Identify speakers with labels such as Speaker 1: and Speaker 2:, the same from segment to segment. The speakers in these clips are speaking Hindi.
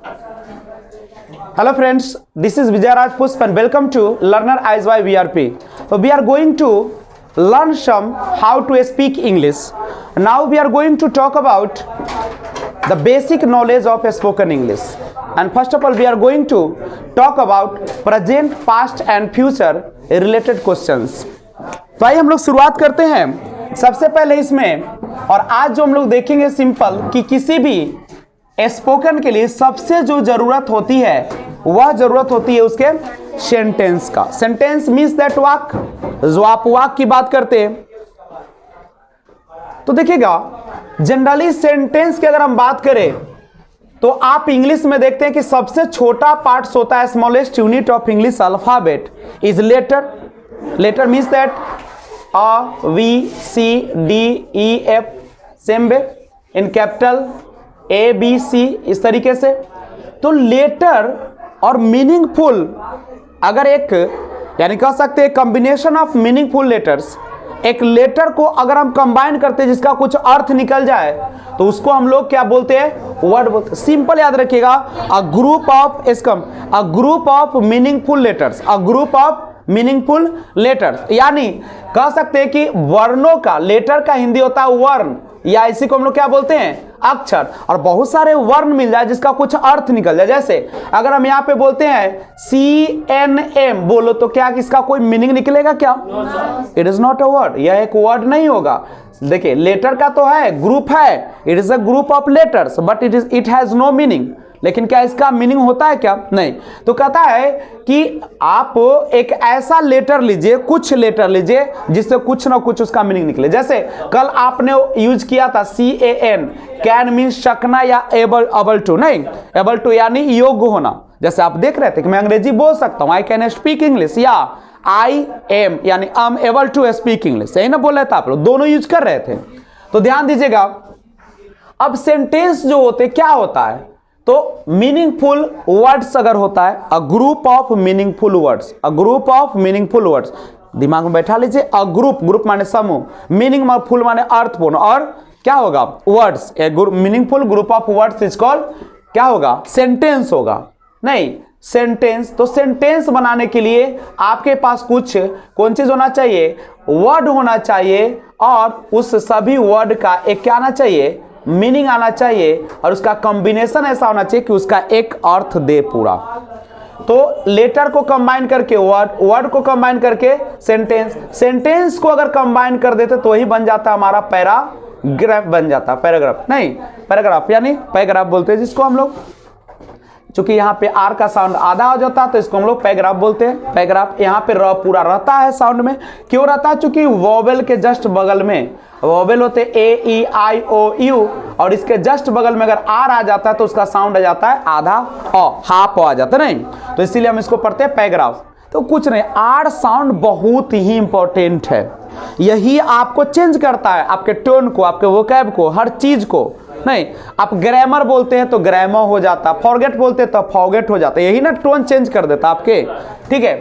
Speaker 1: Hello friends, this is Vijay Raj Pushp and welcome to Learner Eyes by VRP. So we are going to learn some how to speak English. Now we are going to talk about the basic knowledge of spoken English. And first of all we are going to talk about present, past and future related questions. तो आइए हम लोग शुरुआत करते हैं सबसे पहले इसमें। और आज जो हम लोग देखेंगे सिंपल कि किसी भी स्पोकन के लिए सबसे जो जरूरत होती है वह जरूरत होती है उसके सेंटेंस का। सेंटेंस मीन्स दैट वाक्य, जो आप वाक्य की बात करते हैं। तो देखिएगा जनरली सेंटेंस की अगर हम बात करें तो आप इंग्लिश में देखते हैं कि सबसे छोटा पार्ट्स होता है, smallest unit of English alphabet is letter. Letter means that A, V, C, D, E, F, same way in capital A, B, C इस तरीके से। तो लेटर और मीनिंगफुल अगर एक यानी कह सकते हैं कॉम्बिनेशन ऑफ मीनिंगफुल लेटर्स, एक लेटर को अगर हम कंबाइन करते हैं जिसका कुछ अर्थ निकल जाए तो उसको हम लोग क्या बोलते हैं, वर्ड बोलते हैं। सिंपल याद रखिएगा, अ group of meaningful letters, a group of meaningful letters. यानी कह सकते हैं कि वर्णों का, लेटर का हिंदी होता है वर्ण, या इसी को हम लोग क्या बोलते हैं, अक्षर। और बहुत सारे वर्ण मिल जाए जिसका कुछ अर्थ निकल जाए। जैसे अगर हम यहाँ पे बोलते हैं CNM बोलो तो क्या इसका कोई मीनिंग निकलेगा क्या? It is not a word, यह एक वर्ड नहीं होगा। देखिए लेटर का तो है, ग्रुप है, it is a group of letters but it has no meaning. लेकिन क्या इसका मीनिंग होता है क्या? नहीं। तो कहता है कि आप एक ऐसा लेटर लीजिए, कुछ लेटर लीजिए जिससे कुछ ना कुछ उसका मीनिंग निकले। जैसे कल आपने यूज किया था CAN, कैन मीन्स सकना या एबल टू, नहीं एबल टू यानी योग्य होना। जैसे आप देख रहे थे कि मैं अंग्रेजी बोल सकता हूं, आई कैन स्पीक इंग्लिश, या आई एम यानी I am able to speak English, यही ना बोल रहे थे आप लोग, दोनों यूज कर रहे थे। तो ध्यान दीजिएगा, अब सेंटेंस जो होते क्या होता है, तो मीनिंगफुल वर्ड्स अगर होता है, अ group of meaningful words, a group of meaningful words, दिमाग में बैठा लीजिए। अ ग्रुप माने समूह, मीनिंग फुल माने अर्थपूर्ण, और क्या होगा words, A meaningful group of words is called क्या होगा, सेंटेंस होगा। नहीं सेंटेंस, तो सेंटेंस बनाने के लिए आपके पास कुछ कौन चीज होना चाहिए, वर्ड होना चाहिए, और उस सभी वर्ड का एक क्या आना चाहिए, मीनिंग आना चाहिए, और उसका कॉम्बिनेशन ऐसा होना चाहिए कि उसका एक अर्थ दे पूरा। तो लेटर को कंबाइन करके वर्ड को कंबाइन करके सेंटेंस को अगर कंबाइन कर देते तो वही बन जाता हमारा पैराग्राफ बन जाता, पैराग्राफ नहीं पैराग्राफ यानी पैराग्राफ बोलते हैं जिसको हम लोग। चूंकि यहाँ पे आर का साउंड आधा हो जाता है तो इसको हम लोग पैराग्राफ बोलते हैं। पैराग्राफ यहाँ पे र पूरा रहता है साउंड में, क्यों रहता है, चूंकि वोवेल के जस्ट बगल में वोवेल होते A-E-I-O-U, और इसके जस्ट बगल में अगर आर आ जाता है तो उसका साउंड आ जाता है आधा हाफ आ जाता है, नहीं तो इसीलिए हम इसको पढ़ते हैं पैराग्राफ। तो कुछ नहीं, आर साउंड बहुत ही इंपॉर्टेंट है, यही आपको चेंज करता है आपके टोन को, आपके वोकैब को, हर चीज को। नहीं आप ग्रामर बोलते हैं तो ग्रामर हो जाता, फॉरगेट बोलते हैं तो फॉरगेट हो जाता, यही ना टोन चेंज कर देता आपके, ठीक है।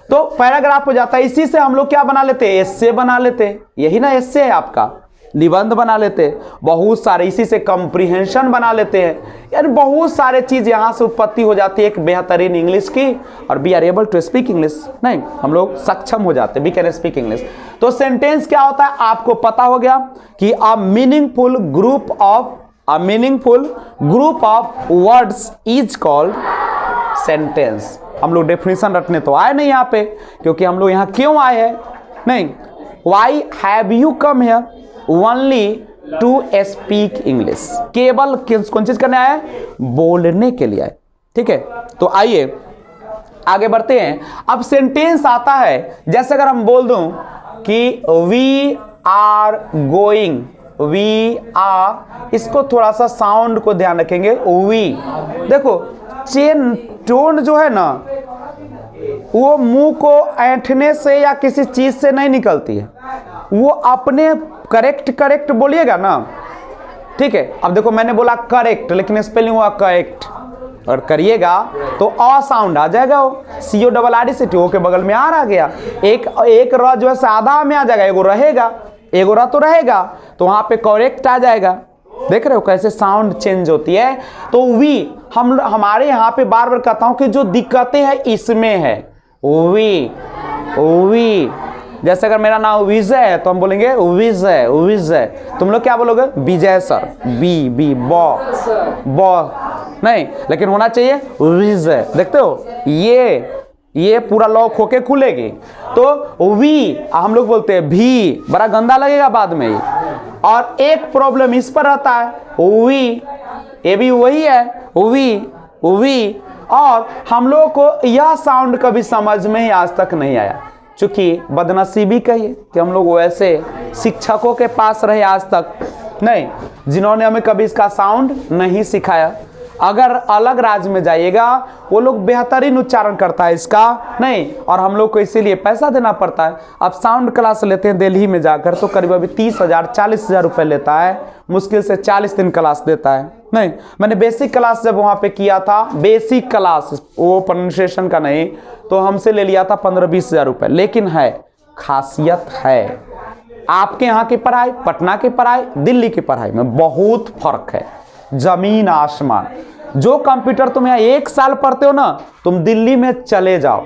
Speaker 1: तो पैराग्राफ हो जाता है, इसी से हम लोग क्या बना लेते हैं, एस्से बना लेते हैं, यही ना एस्से है आपका, निबंध बना लेते हैं बहुत सारे, इसी से कंप्रीहेंशन बना लेते हैं, यानी बहुत सारे चीज यहाँ से उत्पत्ति हो जाती है एक बेहतरीन इंग्लिश की, और we are able to speak English, नहीं हम लोग सक्षम हो जाते हैं, वी कैन स्पीक इंग्लिश। तो सेंटेंस क्या होता है आपको पता हो गया कि a meaningful group of words is called sentence. हम लोग डेफिनेशन रटने तो आए नहीं यहाँ पे, क्योंकि हम लोग यहाँ क्यों आए हैं, नहीं why have you come here only to speak English, केवल कौन चीज करने आए, बोलने के लिए आए, ठीक है। तो आइए आगे बढ़ते हैं। अब सेंटेंस आता है, जैसे अगर हम बोल दूं कि we are going, we are, इसको थोड़ा सा साउंड को ध्यान रखेंगे, वी देखो टोन जो है ना वो मुंह को ऐंठने से या किसी चीज से नहीं निकलती है, वो अपने करेक्ट बोलिएगा ना, ठीक है। अब देखो मैंने बोला करेक्ट लेकिन स्पेलिंग हुआ करेक्ट, और करिएगा तो अ साउंड आ जाएगा, वो CORRECT हो के बगल में आर आ गया, एक र जो है आधा में आ जाएगा, एगो रहेगा, एगो र तो रहेगा, तो वहां पे करेक्ट आ जाएगा, देख रहे हो कैसे साउंड चेंज होती है। तो वी हमारे यहाँ पे बार बार कहता हूं कि जो दिक्कतें हैं इसमें है वी। जैसे अगर मेरा नाम विजय है तो हम बोलेंगे विजय। तुम लोग क्या बोलोगे? विजय सर, बी बॉ नहीं, लेकिन होना चाहिए विजय। देखते हो ये पूरा लॉक होके खुलेगी। तो वी हम लोग बोलते हैं भी, बड़ा गंदा लगेगा बाद में ही। और एक प्रॉब्लम इस पर रहता है वी, ये भी वही है वी। और हम लोग को यह साउंड कभी समझ में ही आज तक नहीं आया, चूंकि बदनसीबी कहिए कि हम लोग वैसे शिक्षकों के पास रहे आज तक नहीं, जिन्होंने हमें कभी इसका साउंड नहीं सिखाया। अगर अलग राज्य में जाइएगा वो लोग बेहतरीन उच्चारण करता है इसका नहीं, और हम लोग को इसीलिए पैसा देना पड़ता है। अब साउंड क्लास लेते हैं दिल्ली में जाकर तो करीब अभी 30,000 40,000 रुपये लेता है, मुश्किल से 40 दिन क्लास देता है नहीं। मैंने बेसिक क्लास जब वहाँ पे किया था, बेसिक क्लास वो प्रोनाउंसिएशन का नहीं, तो हमसे ले लिया था 15-20 हज़ार रुपये। लेकिन है खासियत है, आपके यहाँ की पढ़ाई, पटना की पढ़ाई, दिल्ली की पढ़ाई में बहुत फर्क है, जमीन आसमान। जो कंप्यूटर तुम यहाँ 1 साल पढ़ते हो ना, तुम दिल्ली में चले जाओ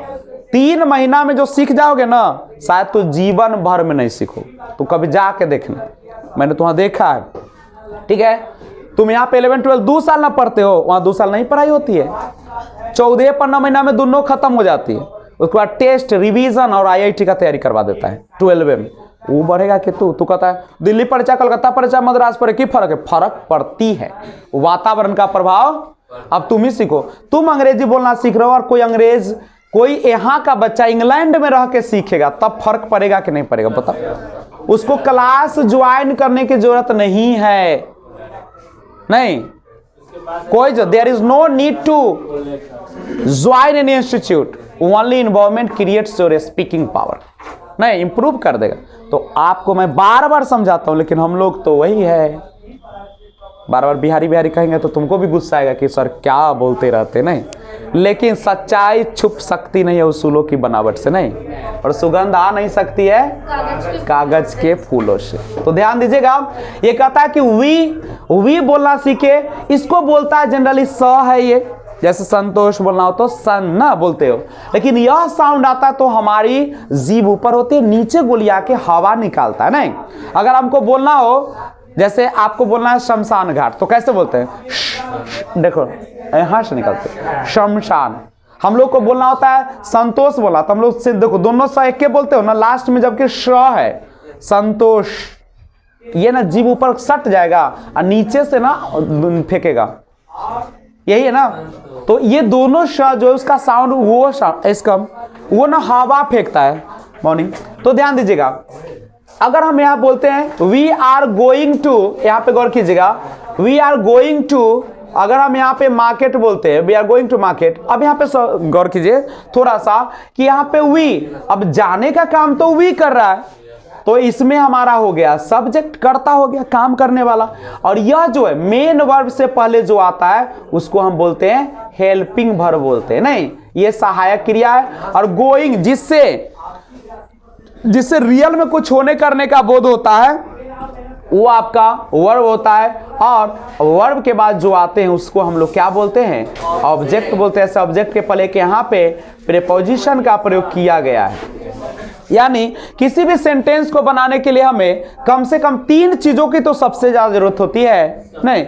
Speaker 1: 3 महीना में जो सीख जाओगे ना, शायद तो जीवन भर में नहीं सीखो। तो कभी जाके देखना, मैंने तुम्हारा देखा है, ठीक है। तुम यहाँ पे 11-12 2 साल ना पढ़ते हो, वहाँ 2 साल नहीं पढ़ाई होती है। 14-15 महीना में दोनों खत्म हो जाती है। उसके बाद टेस्ट, रिवीजन और IIT का तैयारी करवा देता है 12वें में। वो बढ़ेगा कि तू कहता है दिल्ली परीक्षा, कलकत्ता परीक्षा, मद्रास परीक्षा, की फर्क है? फर्क पड़ती है, वातावरण का प्रभाव। अब तुम ही सीखो, तुम अंग्रेजी बोलना सीख रहे हो और कोई यहाँ का बच्चा इंग्लैंड में रह के सीखेगा, तब फर्क पड़ेगा कि नहीं पड़ेगा? बताओ। उसको क्लास ज्वाइन करने की जरूरत नहीं है, नहीं कोई there is no need to join an institute, only involvement creates your speaking power, नहीं इंप्रूव कर देगा। तो आपको मैं बार बार समझाता हूं, लेकिन हम लोग तो वही है, बार बार बिहारी कहेंगे तो तुमको भी गुस्सा आएगा कि सर क्या बोलते रहते नहीं। लेकिन सच्चाई छुप सकती नहीं है उसूलों की बनावट से नहीं, और सुगंध आ नहीं सकती है कागज के फूलों से। तो ध्यान दीजिएगा, ये कहता है कि वी बोलना सीखे। इसको बोलता है जनरली स है, ये जैसे संतोष बोलना हो तो सन ना बोलते हो, लेकिन यह साउंड आता है तो हमारी जीभ ऊपर होती है, नीचे गोलिया के हवा निकालता है नहीं। अगर हमको बोलना हो, जैसे आपको बोलना है शमशान घाट, तो कैसे बोलते हैं? देखो यहां से निकलते शमशान। हम लोग को बोलना होता है संतोष बोला, तो हम लोग से देखो दोनों स एक के बोलते हो ना लास्ट में, जबकि श है संतोष, ये ना जीभ ऊपर सट जाएगा और नीचे से ना फेंकेगा, यही है ना। तो ये दोनों श जो है उसका साउंड वो ना हवा फेंकता है मॉर्निंग। तो ध्यान दीजिएगा, अगर हम यहाँ बोलते हैं वी आर गोइंग टू, यहाँ पे गौर कीजिएगा, वी आर गोइंग टू। अगर हम यहाँ पे मार्केट बोलते हैं, we are going to market, अब यहाँ पे गौर कीजिए थोड़ा सा कि यहाँ पे वी, अब जाने का काम तो वी कर रहा है, तो इसमें हमारा हो गया सब्जेक्ट, करता हो गया काम करने वाला। और यह जो है मेन वर्ब से पहले जो आता है उसको हम बोलते हैं हेल्पिंग वर्ब बोलते हैं नहीं, ये सहायक क्रिया है। और गोइंग जिससे रियल में कुछ होने करने का बोध होता है, वो आपका वर्ब होता है। और वर्ब के बाद जो आते हैं उसको हम लोग क्या बोलते हैं? ऑब्जेक्ट बोलते हैं। सब्जेक्ट के पहले के यहाँ पे प्रीपोजिशन का प्रयोग किया गया है। यानी किसी भी सेंटेंस को बनाने के लिए हमें कम से कम 3 चीजों की तो सबसे ज्यादा जरूरत होती है नहीं,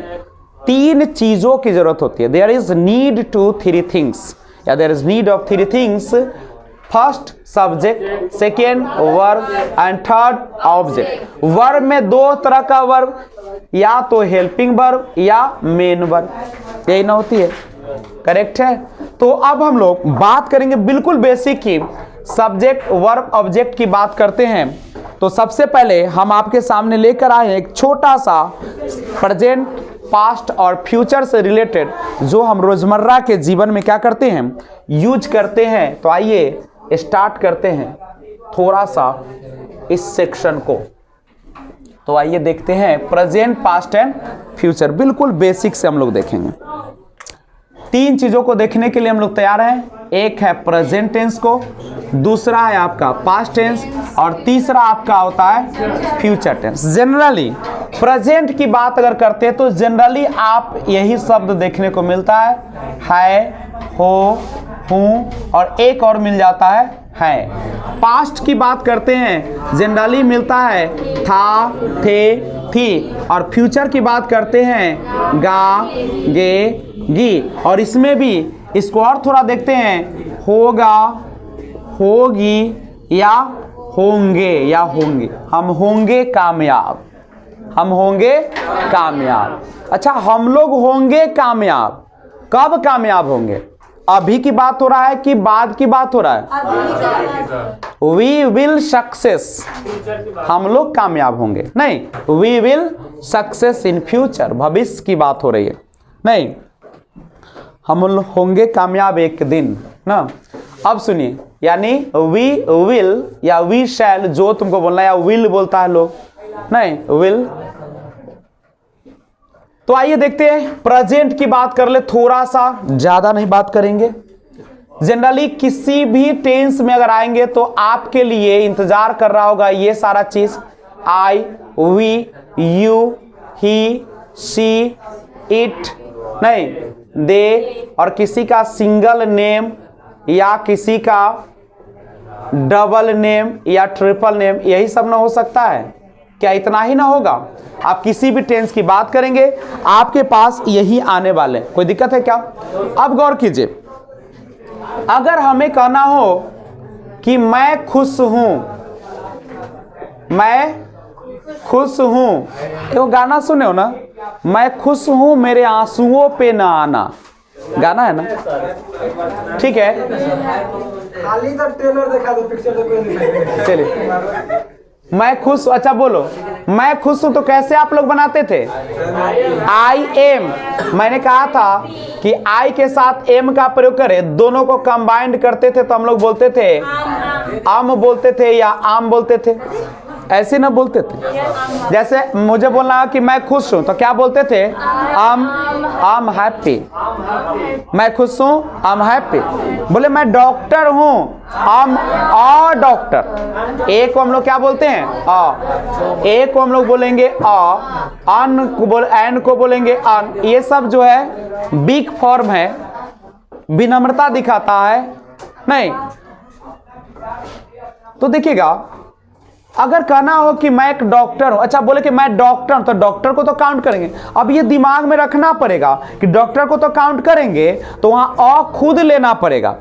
Speaker 1: 3 चीजों की जरूरत होती है। There is need to 3 things, या there is need of 3 things. First subject, second verb and third object. Verb में 2 तरह का वर्ब, या तो हेल्पिंग वर्ब या मेन वर्ब, यही ना होती है, करेक्ट है। तो अब हम लोग बात करेंगे बिल्कुल बेसिक की, सब्जेक्ट वर्ब ऑब्जेक्ट की बात करते हैं। तो सबसे पहले हम आपके सामने लेकर आए हैं एक छोटा सा प्रेजेंट, पास्ट और फ्यूचर से रिलेटेड जो हम रोजमर्रा के जीवन में क्या करते हैं, यूज करते हैं। तो आइए स्टार्ट करते हैं थोड़ा सा इस सेक्शन को। तो आइए देखते हैं प्रेजेंट, पास्ट एंड फ्यूचर, बिल्कुल बेसिक से हम लोग देखेंगे। तीन चीजों को देखने के लिए हम लोग तैयार हैं। एक है प्रेजेंट टेंस को, दूसरा है आपका पास्ट टेंस, और तीसरा आपका होता है फ्यूचर टेंस। जनरली प्रेजेंट की बात अगर करते हैं तो जनरली आप यही शब्द देखने को मिलता है, हो, हूं, और एक और मिल जाता है। पास्ट की बात करते हैं जनरली मिलता है था, थे, थी, और फ्यूचर की बात करते हैं गा, गे, गी, और इसमें भी इसको और थोड़ा देखते हैं, होगा, होगी, या होंगे, या होंगे। हम होंगे कामयाब, हम होंगे कामयाब। अच्छा, हम लोग होंगे कामयाब, कब कामयाब होंगे? अभी की बात हो रहा है कि बाद की बात हो रहा है? वी विल सक्सेस, हम लोग कामयाब होंगे, नहीं, we will success in future, भविष्य की बात हो रही है, नहीं, हम लोग होंगे कामयाब एक दिन ना। अब सुनिए, यानी वी विल या वी शैल, जो तुमको बोलना है, या विल बोलता है लोग, नहीं, विल। तो आइए देखते हैं, प्रेजेंट की बात कर ले, थोड़ा सा, ज्यादा नहीं बात करेंगे। जनरली किसी भी टेंस में अगर आएंगे तो आपके लिए इंतजार कर रहा होगा ये सारा चीज, I, we, you, he, she, it, नहीं, दे, और किसी का सिंगल नेम या किसी का डबल नेम या ट्रिपल नेम, यही सब ना हो सकता है क्या? इतना ही ना होगा? आप किसी भी टेंस की बात करेंगे आपके पास यही आने वाले, कोई दिक्कत है क्या? अब गौर कीजिए, अगर हमें कहना हो कि मैं खुश हूं, मैं खुश हूं, वो गाना सुने हो ना, मैं खुश हूं मेरे आंसुओं पे ना आना, गाना है ना, ठीक है?
Speaker 2: खाली तो ट्रेलर दिखा दो, पिक्चर तो कोई नहीं।
Speaker 1: चलिए, मैं खुश, अच्छा बोलो, मैं खुश हूं तो कैसे आप लोग बनाते थे? I am. मैंने कहा था कि आई के साथ एम का प्रयोग करें, दोनों को कंबाइंड करते थे तो हम लोग बोलते थे आम बोलते थे या आम बोलते थे, ऐसे ना बोलते थे। जैसे मुझे बोलना है कि मैं खुश हूं तो क्या बोलते थे? आम हैप्पी। मैं खुश हूं, आम हैप्पी। बोले मैं डॉक्टर हूं, आम अ डॉक्टर। एक को हम लोग क्या बोलते हैं? अ। एक को हम लोग बोलेंगे अ, अन को एन को बोलेंगे अन। ये सब जो है बिग फॉर्म है, विनम्रता दिखाता है, नहीं। तो देखिएगा, अगर कहना हो कि मैं एक डॉक्टर हूं, अच्छा बोले कि मैं डॉक्टर हूं, तो डॉक्टर को तो काउंट करेंगे। अब ये दिमाग में रखना पड़ेगा कि डॉक्टर को तो काउंट करेंगे तो वहां अ खुद लेना पड़ेगा।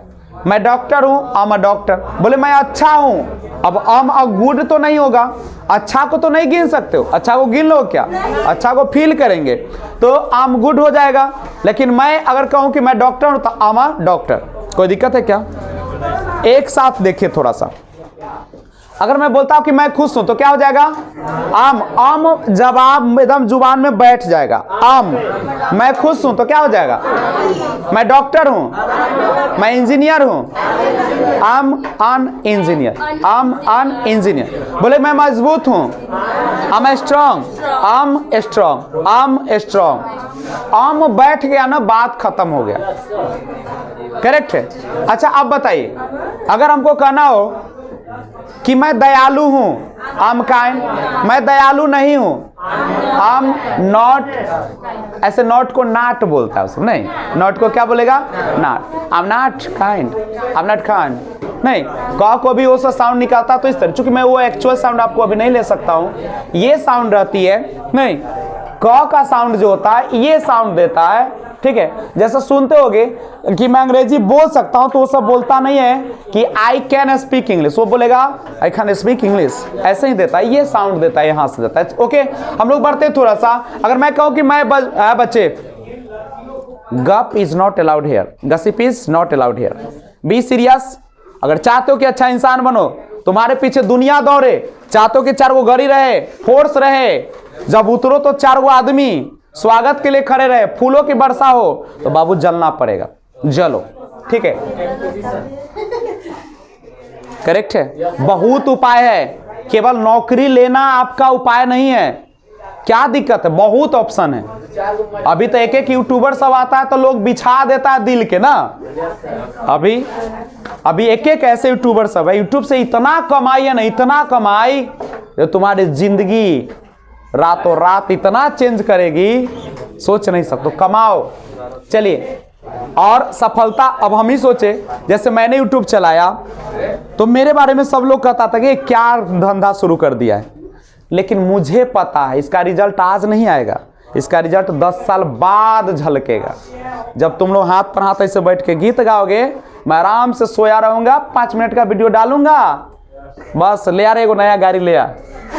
Speaker 1: मैं डॉक्टर हूं, आम अ डॉक्टर। बोले मैं अच्छा हूं, अब आम अ गुड तो नहीं होगा, अच्छा को तो नहीं गिन सकते हो, अच्छा को गिन लो क्या? अच्छा को फील करेंगे तो आम गुड हो जाएगा। लेकिन मैं अगर कहूं कि मैं डॉक्टर हूं तो आम अ डॉक्टर। कोई दिक्कत है क्या? एक साथ देखिए थोड़ा सा, अगर मैं बोलता हूं कि मैं खुश हूं तो क्या हो जाएगा? आम। आम जवाब एकदम जुबान में बैठ जाएगा, आम। मैं खुश हूं तो क्या हो जाएगा? मैं डॉक्टर हूं, मैं इंजीनियर हूं, आम अन इंजीनियर, आम अन इंजीनियर। बोले मैं मजबूत हूं, आम स्ट्रांग, आम स्ट्रांग, आम स्ट्रांग। आम बैठ गया ना, बात खत्म हो गया। करेक्ट है? अच्छा अब बताइए, अगर हमको कहना हो कि मैं दयालु हूं, आम काइंड। मैं दयालु नहीं हूं, आम नॉट। ऐसे नॉट को नाट बोलता है उसको, नहीं, नॉट को क्या बोलेगा? नाट। आम नॉट काइंड, आम नॉट काइंड, नहीं। क को भी वो सा साउंड निकालता तो इस तरह, चूंकि मैं वो एक्चुअल साउंड आपको अभी नहीं ले सकता हूं, ये साउंड रहती है, नहीं, क का साउंड जो होता है ये साउंड देता है, ठीक है? जैसे सुनते होगे कि मैं अंग्रेजी बोल सकता हूं तो वो सब बोलता नहीं है कि आई कैन स्पीक इंग्लिश, वो बोलेगा आई कैन स्पीक इंग्लिश, ऐसे ही देता है, ये साउंड देता है, यहां से देता है। ओके, हम लोग बढ़ते हैं थोड़ा सा। अगर मैं कहूं कि मैं बच्चे, गप is not allowed here, gossip is not allowed here, be serious. अगर चाहते हो कि अच्छा इंसान बनो, तुम्हारे पीछे दुनिया दौड़े, चाहते हो कि 4 गो गाड़ी रहे, फोर्स रहे, जब उतरो तो 4 गो आदमी स्वागत के लिए खड़े रहे, फूलों की वर्षा हो, तो बाबू जलना पड़ेगा, जलो, ठीक है? करेक्ट है? बहुत उपाय है, केवल नौकरी लेना आपका उपाय नहीं है। क्या दिक्कत है? बहुत ऑप्शन है। अभी तो एक एक यूट्यूबर सब आता है तो लोग बिछा देता है दिल के ना। अभी एक एक ऐसे यूट्यूबर सब है, यूट्यूब से इतना कमाई है ना, इतना कमाई जो तुम्हारी जिंदगी रातों रात इतना चेंज करेगी, सोच नहीं सकते। कमाओ। चलिए, और सफलता अब हम ही सोचे, जैसे मैंने यूट्यूब चलाया तो मेरे बारे में सब लोग कहता था कि क्या धंधा शुरू कर दिया है, लेकिन मुझे पता है इसका रिजल्ट आज नहीं आएगा, इसका रिजल्ट 10 साल बाद झलकेगा। जब तुम लोग हाथ पर हाथ ऐसे बैठ के गीत गाओगे, मैं आराम से सोया रहूंगा, 5 मिनट का वीडियो डालूंगा, बस ले आ रहे एगो नया गाड़ी ले आ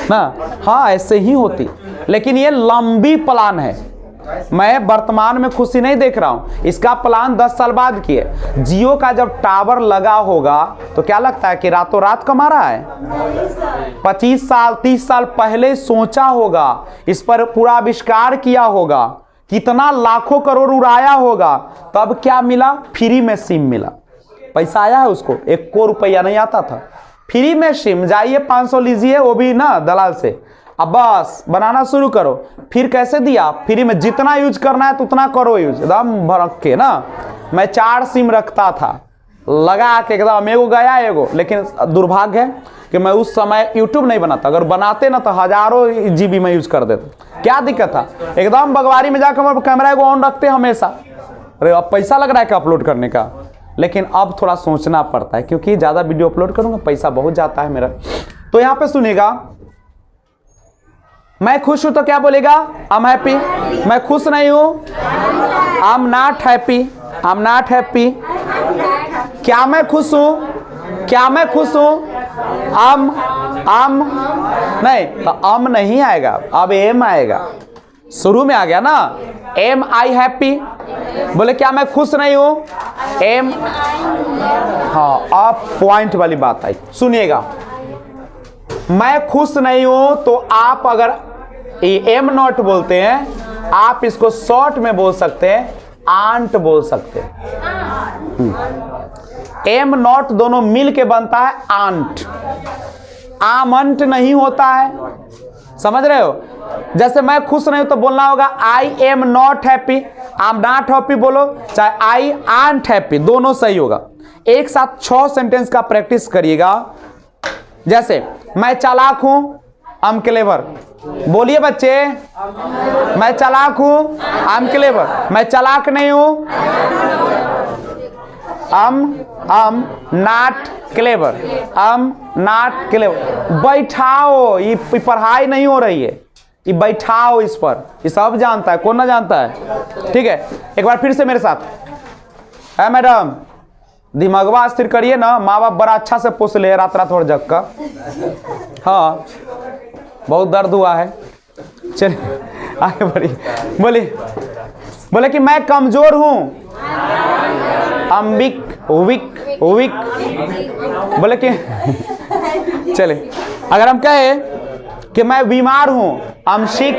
Speaker 1: ना। हाँ, ऐसे ही होती, लेकिन ये लंबी प्लान है। मैं वर्तमान में खुशी नहीं देख रहा हूं, इसका प्लान 10 साल बाद की है। जियो का जब टावर लगा होगा तो क्या लगता है कि रातों रात कमा रहा है? 25 साल 30 साल पहले सोचा होगा, इस पर पूरा आविष्कार किया होगा, कितना लाखों करोड़ उड़ाया होगा, तब क्या मिला? फ्री में सिम मिला। पैसा आया है उसको, 1 को रुपया नहीं आता था। फ्री में सिम, जाइए 500 लीजिए, वो भी ना दलाल से, अब बस बनाना शुरू करो। फिर कैसे दिया? फ्री में जितना यूज करना है तो उतना करो यूज, एकदम भरक के ना। मैं 4 सिम रखता था लगा के एकदम, एगो गया एगो, लेकिन दुर्भाग्य है कि मैं उस समय यूट्यूब नहीं बनाता। अगर बनाते ना तो हजारों GB में यूज कर देते। क्या दिक्कत था? एकदम बगवारी में जाकर कैमरा को ऑन रखते हमेशा। अरे अब पैसा लग रहा है क्या अपलोड करने का? लेकिन अब थोड़ा सोचना पड़ता है, क्योंकि ज़्यादा वीडियो अपलोड करूँगा पैसा बहुत जाता है मेरा। तो यहाँ पे सुनिएगा, मैं खुश हूं तो क्या बोलेगा? I am happy. मैं खुश नहीं हूं, I am not happy. I am not happy. क्या मैं खुश हूं? क्या मैं खुश हूं? आम नहीं, तो अम नहीं आएगा, अब एम आएगा। शुरू में आ गया ना, एम आई हैप्पी। बोले क्या मैं खुश नहीं हूं? एम। हाँ, अब पॉइंट वाली बात आई, सुनिएगा। मैं खुश नहीं हूं तो आप अगर एम नॉट बोलते हैं, आप इसको शॉर्ट में बोल सकते हैं, आंट बोल सकते हैं। एम नॉट दोनों मिल के बनता है आंट। आमंट नहीं होता है, समझ रहे हो? जैसे मैं खुश नहीं हूं तो बोलना होगा आई am not happy. I am not happy बोलो, चाहे आई आंट हैप्पी, दोनों सही होगा। एक साथ 6 सेंटेंस का प्रैक्टिस करिएगा। जैसे मैं चालाक हूं, आई एम क्लेवर। बोलिए बच्चे, मैं चालाक हूं, आई एम क्लेवर। मैं चालाक नहीं हूं, I am not clever. I am not clever. बैठाओ, ये पढ़ाई नहीं हो रही है, ये बैठाओ इस पर। ये सब जानता है, कौन ना जानता है? ठीक है, एक बार फिर से मेरे साथ। है मैडम, दिमागवा स्थिर करिए ना, माँ बाप बड़ा अच्छा से पोस ले रात रात और जग का। हाँ, बहुत दर्द हुआ है। चलिए आगे बढ़िए। बोले कि मैं कमजोर हूं, विक विक विक। बोले कि चले, अगर हम कहे कि मैं बीमार हूं, I'm sick।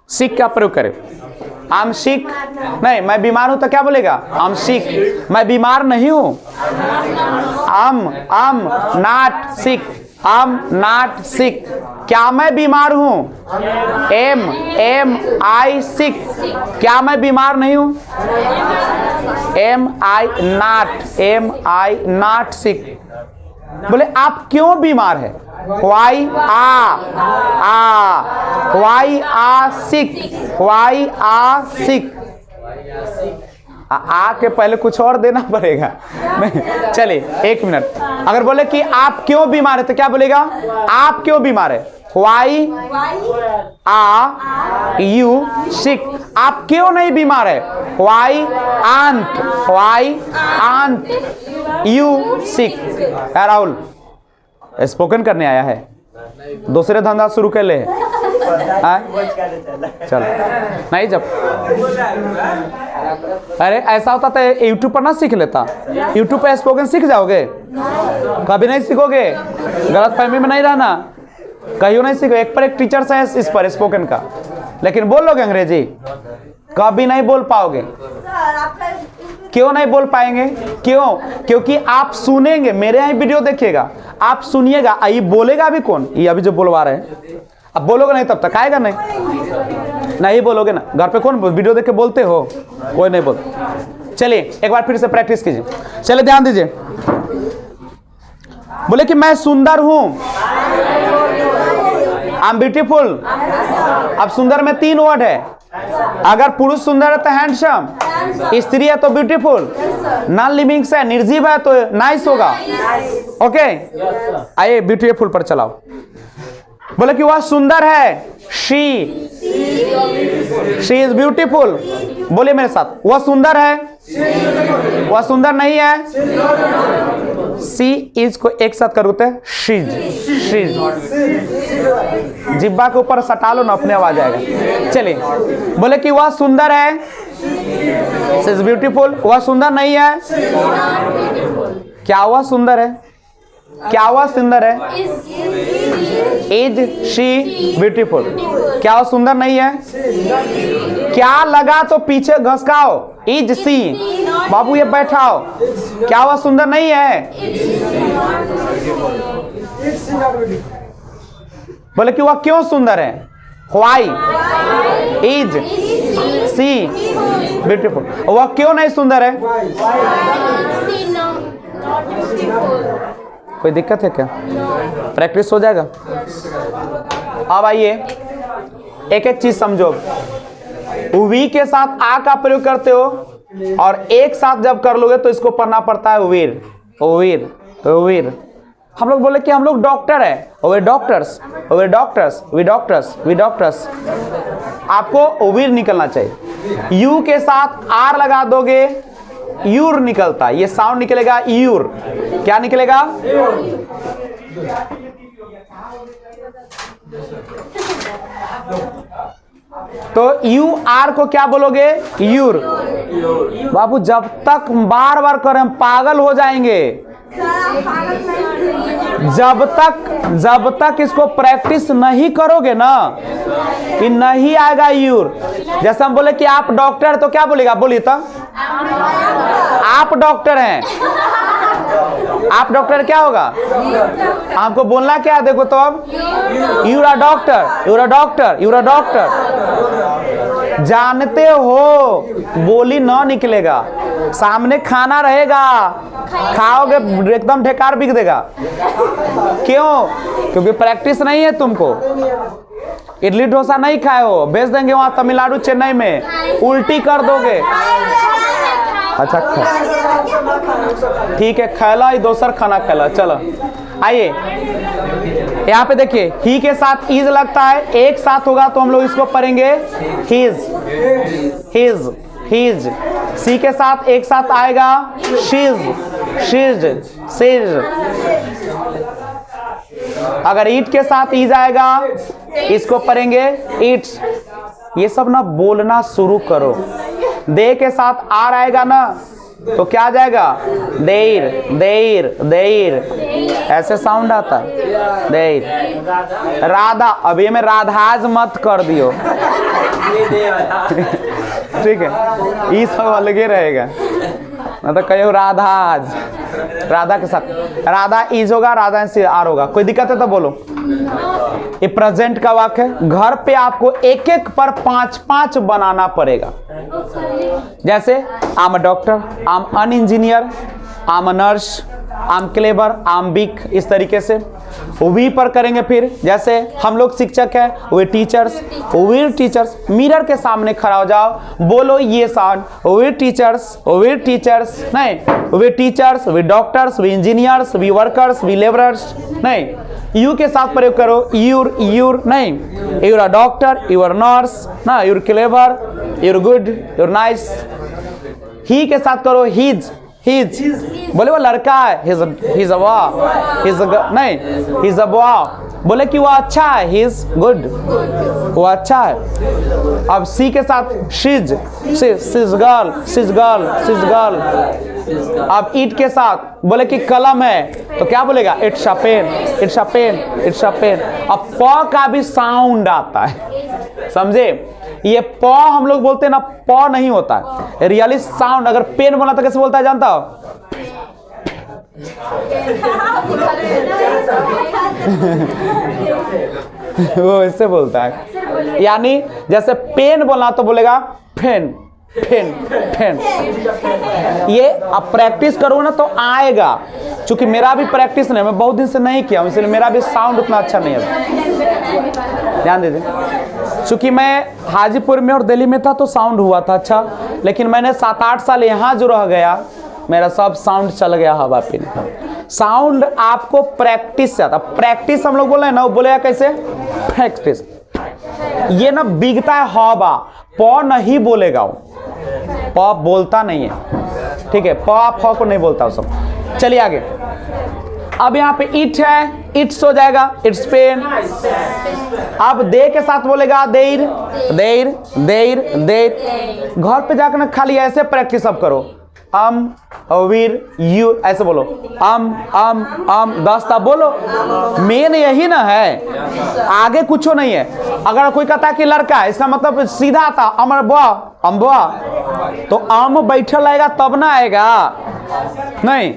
Speaker 1: सिक का प्रयोग करें, I'm sick। नहीं, मैं बीमार हूं तो क्या बोलेगा? I'm sick। मैं बीमार नहीं हूं, I'm not sick। I'm not sick। क्या मैं बीमार हूं? am I sick। क्या मैं बीमार नहीं हूं? am I not sick। बोले आप क्यों बीमार है? why are sick। आ के पहले कुछ और देना पड़ेगा। नहीं, चलिए 1 मिनट। अगर बोले कि आप क्यों बीमार है तो क्या बोलेगा? आप क्यों बीमार है? why are you sick। आप क्यों नहीं बीमार है? why aren't you sick। Rahul spoken करने आया है, दूसरे धंधा शुरू कर ले। चल नहीं, जब अरे ऐसा होता तो यूट्यूब पर ना सीख लेता। यूट्यूब पे स्पोकन सीख जाओगे, कभी नहीं सीखोगे। गलत फहमी में नहीं रहना, कहीं नहीं सीखो। एक पर एक टीचर्स है इस पर स्पोकन का, लेकिन बोल लोगे अंग्रेजी कभी नहीं बोल पाओगे। क्यों नहीं बोल पाएंगे? क्यों? क्योंकि आप सुनेंगे, मेरे यहाँ वीडियो देखिएगा, आप सुनिएगा, ये बोलेगा भी कौन? ये अभी जो बोलवा रहे हैं, अब बोलोगे नहीं तब तक आएगा नहीं, नहीं बोलोगे ना। घर पे कौन वीडियो देख के बोलते हो? कोई नहीं बोलते। चलिए एक बार फिर से प्रैक्टिस कीजिए। चलिए ध्यान दीजिए, बोले कि मैं सुंदर हूं, आई एम ब्यूटीफुल। अब सुंदर में 3 वर्ड है। अगर पुरुष सुंदर है तो हैंडसम, स्त्री है तो ब्यूटीफुल, नॉन लिविंग है निर्जीव है तो नाइस होगा। ओके, आइए ब्यूटीफुल पर चलाओ। बोले कि वह सुंदर है, शी इज ब्यूटीफुल। बोलिए मेरे साथ, वह सुंदर है, वह सुंदर नहीं है। सी इज को एक साथ कर देते हैं, शीज। जिब्बा के ऊपर सटा लो ना, अपने आवाज आएगा। चलिए, बोले कि वह सुंदर है, शी इज ब्यूटीफुल। वह सुंदर नहीं है, क्या वह सुंदर है? क्या वह सुंदर है? Is she beautiful. क्या वह सुंदर नहीं है? क्या लगा तो पीछे घसकाओ, इज सी। बाबू ये बैठाओ, क्या वह सुंदर नहीं है? बोले कि वह क्यों सुंदर है? Why is she beautiful. वह क्यों नहीं सुंदर है? कोई दिक्कत है क्या? प्रैक्टिस हो जाएगा। अब आइए एक एक चीज समझो। वी के साथ आ का प्रयोग करते हो और एक साथ जब कर लोगे तो इसको पढ़ना पड़ता है वीर। वीर वीर। हम लोग बोले कि हम लोग डॉक्टर है, we doctors, we doctors, we doctors, we doctors. आपको वीर निकलना चाहिए। यू के साथ आर लगा दोगे, यूर निकलता है, ये साउंड निकलेगा यूर। क्या निकलेगा? तो यू आर को क्या बोलोगे? यूर। बाबू जब तक बार बार करें हम पागल हो जाएंगे। जब तक इसको प्रैक्टिस नहीं करोगे ना कि नहीं आएगा यूर। जैसे हम बोले कि आप डॉक्टर, तो क्या बोलेगा? बोलिए तो, आप डॉक्टर हैं। आप डॉक्टर क्या होगा? आपको बोलना क्या है? देखो तो अब, your a doctor, your a doctor, your a doctor. जानते हो बोली ना निकलेगा। सामने खाना रहेगा, खाओगे एकदम ढेकार बिक देगा। क्यों? क्योंकि प्रैक्टिस नहीं है तुमको। इडली डोसा नहीं खाए हो, भेज देंगे वहां तमिलनाडु चेन्नई में, उल्टी कर दोगे। अच्छा ठीक है, खैला ही दोसर खाना खैला। चलो आइए यहाँ पे देखिए, ही के साथ इज लगता है, एक साथ होगा तो हम लोग इसको पढ़ेंगे हिज, हिज, हिज। सी के साथ एक साथ आएगा शीज, शीज, सीज। अगर ईट के साथ ईज आएगा इसको पढ़ेंगे इट्स। ये सब ना बोलना शुरू करो। दे के साथ आर आएगा ना तो क्या आ जाएगा? देर, देर, देर। ऐसे साउंड आता है, देर। राधा, अब ये में राधाज मत कर दियो। ठीक है, ये सब अलगे रहेगा ना, तो कहो राधाज। राधा के साथ राधा इज होगा, राधा से आर होगा। कोई दिक्कत है तो बोलो। ये प्रेजेंट का वाक्य है। घर पे आपको एक एक पर 5-5 बनाना पड़ेगा। जैसे I am a doctor, I am an engineer, I am a nurse, I am clever, I am big. इस तरीके से वी पर करेंगे। फिर जैसे हम लोग शिक्षक हैं, we teachers, we teachers. Mirror के सामने खड़ा हो जाओ, बोलो ये sound, we teachers, we teachers. नहीं, we teachers, we doctors, we engineers, we workers, we labourers. नहीं, यू के साथ प्रयोग करो, यूर, यूर। नहीं, you're a doctor, you're nurse, ना, you're clever, you're good, you're nice. He के साथ करो हिज, हिज। बोले वो लड़का है, he's a boy, he's a नहीं, हिज अ बॉय। बोले कि वो अच्छा है, हिज गुड, वो अच्छा है। अब सी के साथ शीज, शीज गर्ल, शीज गर्ल, शीज गर्ल। अब ईट के साथ बोले कि कलम है तो क्या बोलेगा? It's a pen, it's a pen, it's a pen. अब प का भी साउंड आता है, समझे? ये प हम लोग बोलते हैं ना, प नहीं होता है रियली साउंड। अगर पेन बोला तो कैसे बोलता है जानता हो? वो ऐसे बोलता है। यानी जैसे पेन बोलना तो बोलेगा फेन फेन फेन। ये अब प्रैक्टिस करो ना तो आएगा। चूंकि मेरा भी प्रैक्टिस नहीं, मैं बहुत दिन से नहीं किया हूं, इसलिए मेरा भी साउंड उतना अच्छा नहीं है। ध्यान दीजिए, चूंकि मैं हाजीपुर में और दिल्ली में था तो साउंड हुआ था अच्छा, लेकिन मैंने 7-8 साल यहाँ जो रह गया, मेरा सब साउंड चल गया हवा पे। साउंड आपको प्रैक्टिस से आता। प्रैक्टिस हम लोग बोले ना, वो बोलेगा कैसे? प्रैक्टिस। ये ना बिगता है हवा, प नहीं बोलेगा वो, प बोलता नहीं है, ठीक है, प फ को नहीं बोलता वो सब। चलिए आगे। अब यहाँ पे इट है, इट्स हो जाएगा, इट्स पेन। अब दे के साथ बोलेगा देर देर देर देर। घर पे जाकर ना खाली ऐसे प्रैक्टिस अब करो, वीर यू ऐसे बोलो, दस्ता बोलो। मेन यही ना है, आगे कुछ नहीं है। अगर कोई कहता है कि लड़का है, इसका मतलब सीधा आता अमर बुआ अम्बुआ, तो आम बैठल आएगा तब ना आएगा, नहीं।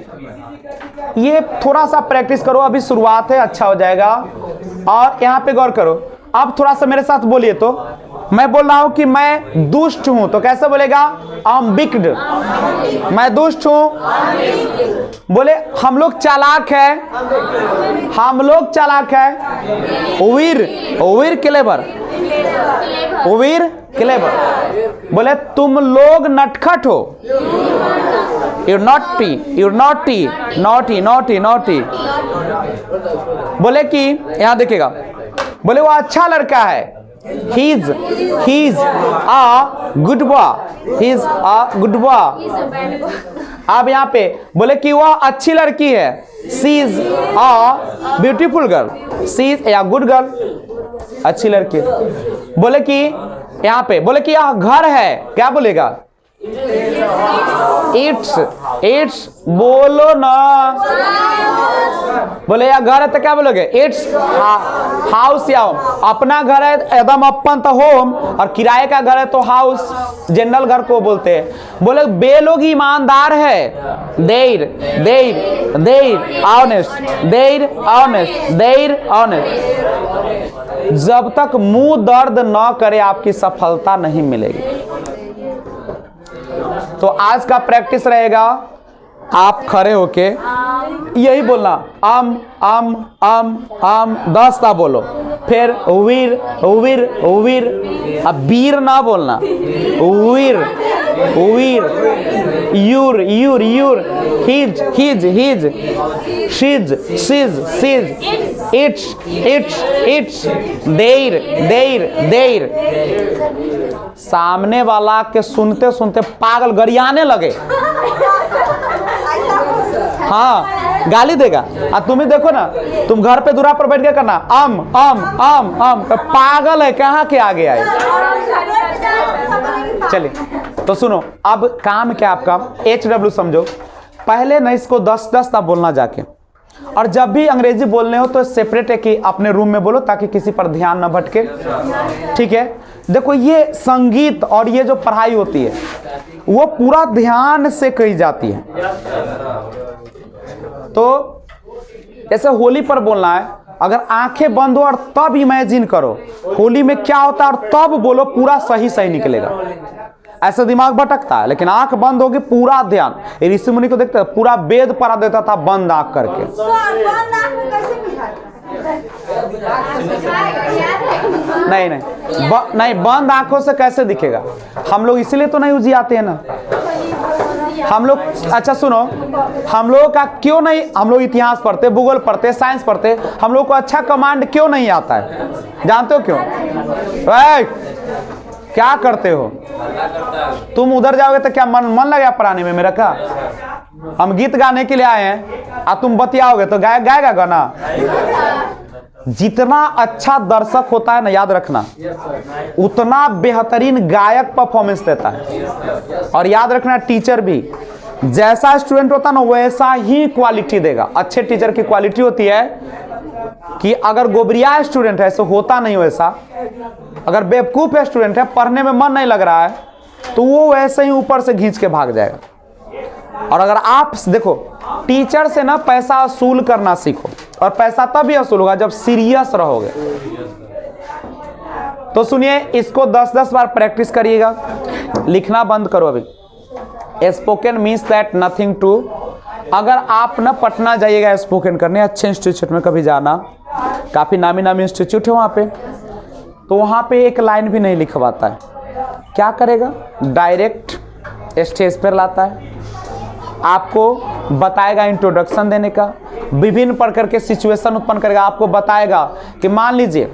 Speaker 1: ये थोड़ा सा प्रैक्टिस करो, अभी शुरुआत है, अच्छा हो जाएगा। और यहाँ पे गौर करो। अब थोड़ा सा मेरे साथ बोलिए तो, मैं बोल रहा हूं कि मैं दुष्ट हूं, तो कैसे बोलेगा? विक्ड। मैं दुष्ट हूं। बोले हम लोग चालाक है, हम लोग चालाक है। वीर वीर क्लेवर, वीर क्लेवर। बोले तुम लोग नटखट हो, you naughty, you naughty, naughty naughty naughty. बोले कि यहां देखिएगा, बोले वो अच्छा लड़का है, he's a good boy, he's a good boy। अब यहाँ पे बोले कि वह अच्छी लड़की है, she is a beautiful girl, she is a good girl, अच्छी लड़की। बोले कि यहाँ पे बोले कि यह घर है, क्या बोलेगा? इट्स बोलो ना। बोले या घर है तो क्या बोलोगे? It's house. या अपना घर है एकदम अपन तो होम, और किराए का घर है तो हाउस, जनरल घर को बोलते हैं। बोले बे लोग ईमानदार है, देर देर देर ऑनेस्ट, देर ऑनेस्ट, देर ऑनेस्ट। जब तक मुंह दर्द न करे आपकी सफलता नहीं मिलेगी। तो आज का प्रैक्टिस रहेगा, आप खड़े होके यही बोलना, दस्ता बोलो, फिर वीर वीर वीर। अब वीर ना बोलना, we're we're, you're you're you're, he's he's he's, she's she's she's, it's it's it's, they're they're they're. सामने वाला के सुनते सुनते पागल गरियाने लगे, हाँ गाली देगा। और तुम ही देखो ना, तुम घर पे दूरा पर बैठ के करना तो पागल है, कहाँ के आगे आए। चलिए तो सुनो, अब काम क्या आपका? HW समझो। पहले ना इसको 10-10 आप बोलना जाके, और जब भी अंग्रेजी बोलने हो तो सेपरेट है कि अपने रूम में बोलो, ताकि किसी पर ध्यान न भटके, ठीक है। देखो ये संगीत और ये जो पढ़ाई होती है वो पूरा ध्यान से कही जाती है। तो जैसे होली पर बोलना है, अगर आंखें बंद हो और तब इमेजिन करो होली में क्या होता है, और तब बोलो, पूरा सही सही निकलेगा। ऐसे दिमाग भटकता है, लेकिन आंख बंद होगी, पूरा ध्यान। ऋषि मुनि को देखते पूरा वेद पढ़ा देता था बंद आंख करके। नहीं नहीं बंद आंखों से कैसे दिखेगा? हम लोग इसलिए तो नहीं उजियाते हैं ना हम लोग। अच्छा सुनो, हम लोगों का क्यों नहीं, हम लोग इतिहास पढ़ते, भूगोल पढ़ते, साइंस पढ़ते, हम लोग को अच्छा कमांड क्यों नहीं आता है? जानते हो क्यों? क्या करते हो तुम? उधर जाओगे तो क्या मन लगेगा पढ़ाने में मेरा? क्या हम गीत गाने के लिए आए हैं, और तुम बतियाओगे तो गाएगा गाना? जितना अच्छा दर्शक होता है ना, याद रखना, उतना बेहतरीन गायक परफॉर्मेंस देता है। और याद रखना, टीचर भी जैसा स्टूडेंट होता है ना, वैसा ही क्वालिटी देगा। अच्छे टीचर की क्वालिटी होती है कि अगर गोबरिया स्टूडेंट है, ऐसा होता नहीं वैसा। अगर बेवकूफ स्टूडेंट है, पढ़ने में मन नहीं लग रहा है, तो वो वैसे ही ऊपर से खींच के भाग जाएगा। और अगर आप देखो, टीचर से ना पैसा वसूल करना सीखो, और पैसा तभी वसूल होगा जब सीरियस रहोगे। तो सुनिए, इसको 10-10 बार प्रैक्टिस करिएगा। लिखना बंद करो अभी। Spoken means that nothing to. अगर आप ना पटना जाइएगा स्पोकन करने, अच्छे इंस्टीट्यूट में कभी जाना, काफ़ी नामी नामी इंस्टीट्यूट है वहाँ पे, तो वहाँ पे एक लाइन भी नहीं लिखवाता है। क्या करेगा? डायरेक्ट स्टेज पर लाता है, आपको बताएगा इंट्रोडक्शन देने का, विभिन्न प्रकार के सिचुएशन उत्पन्न करेगा, आपको बताएगा कि मान लीजिए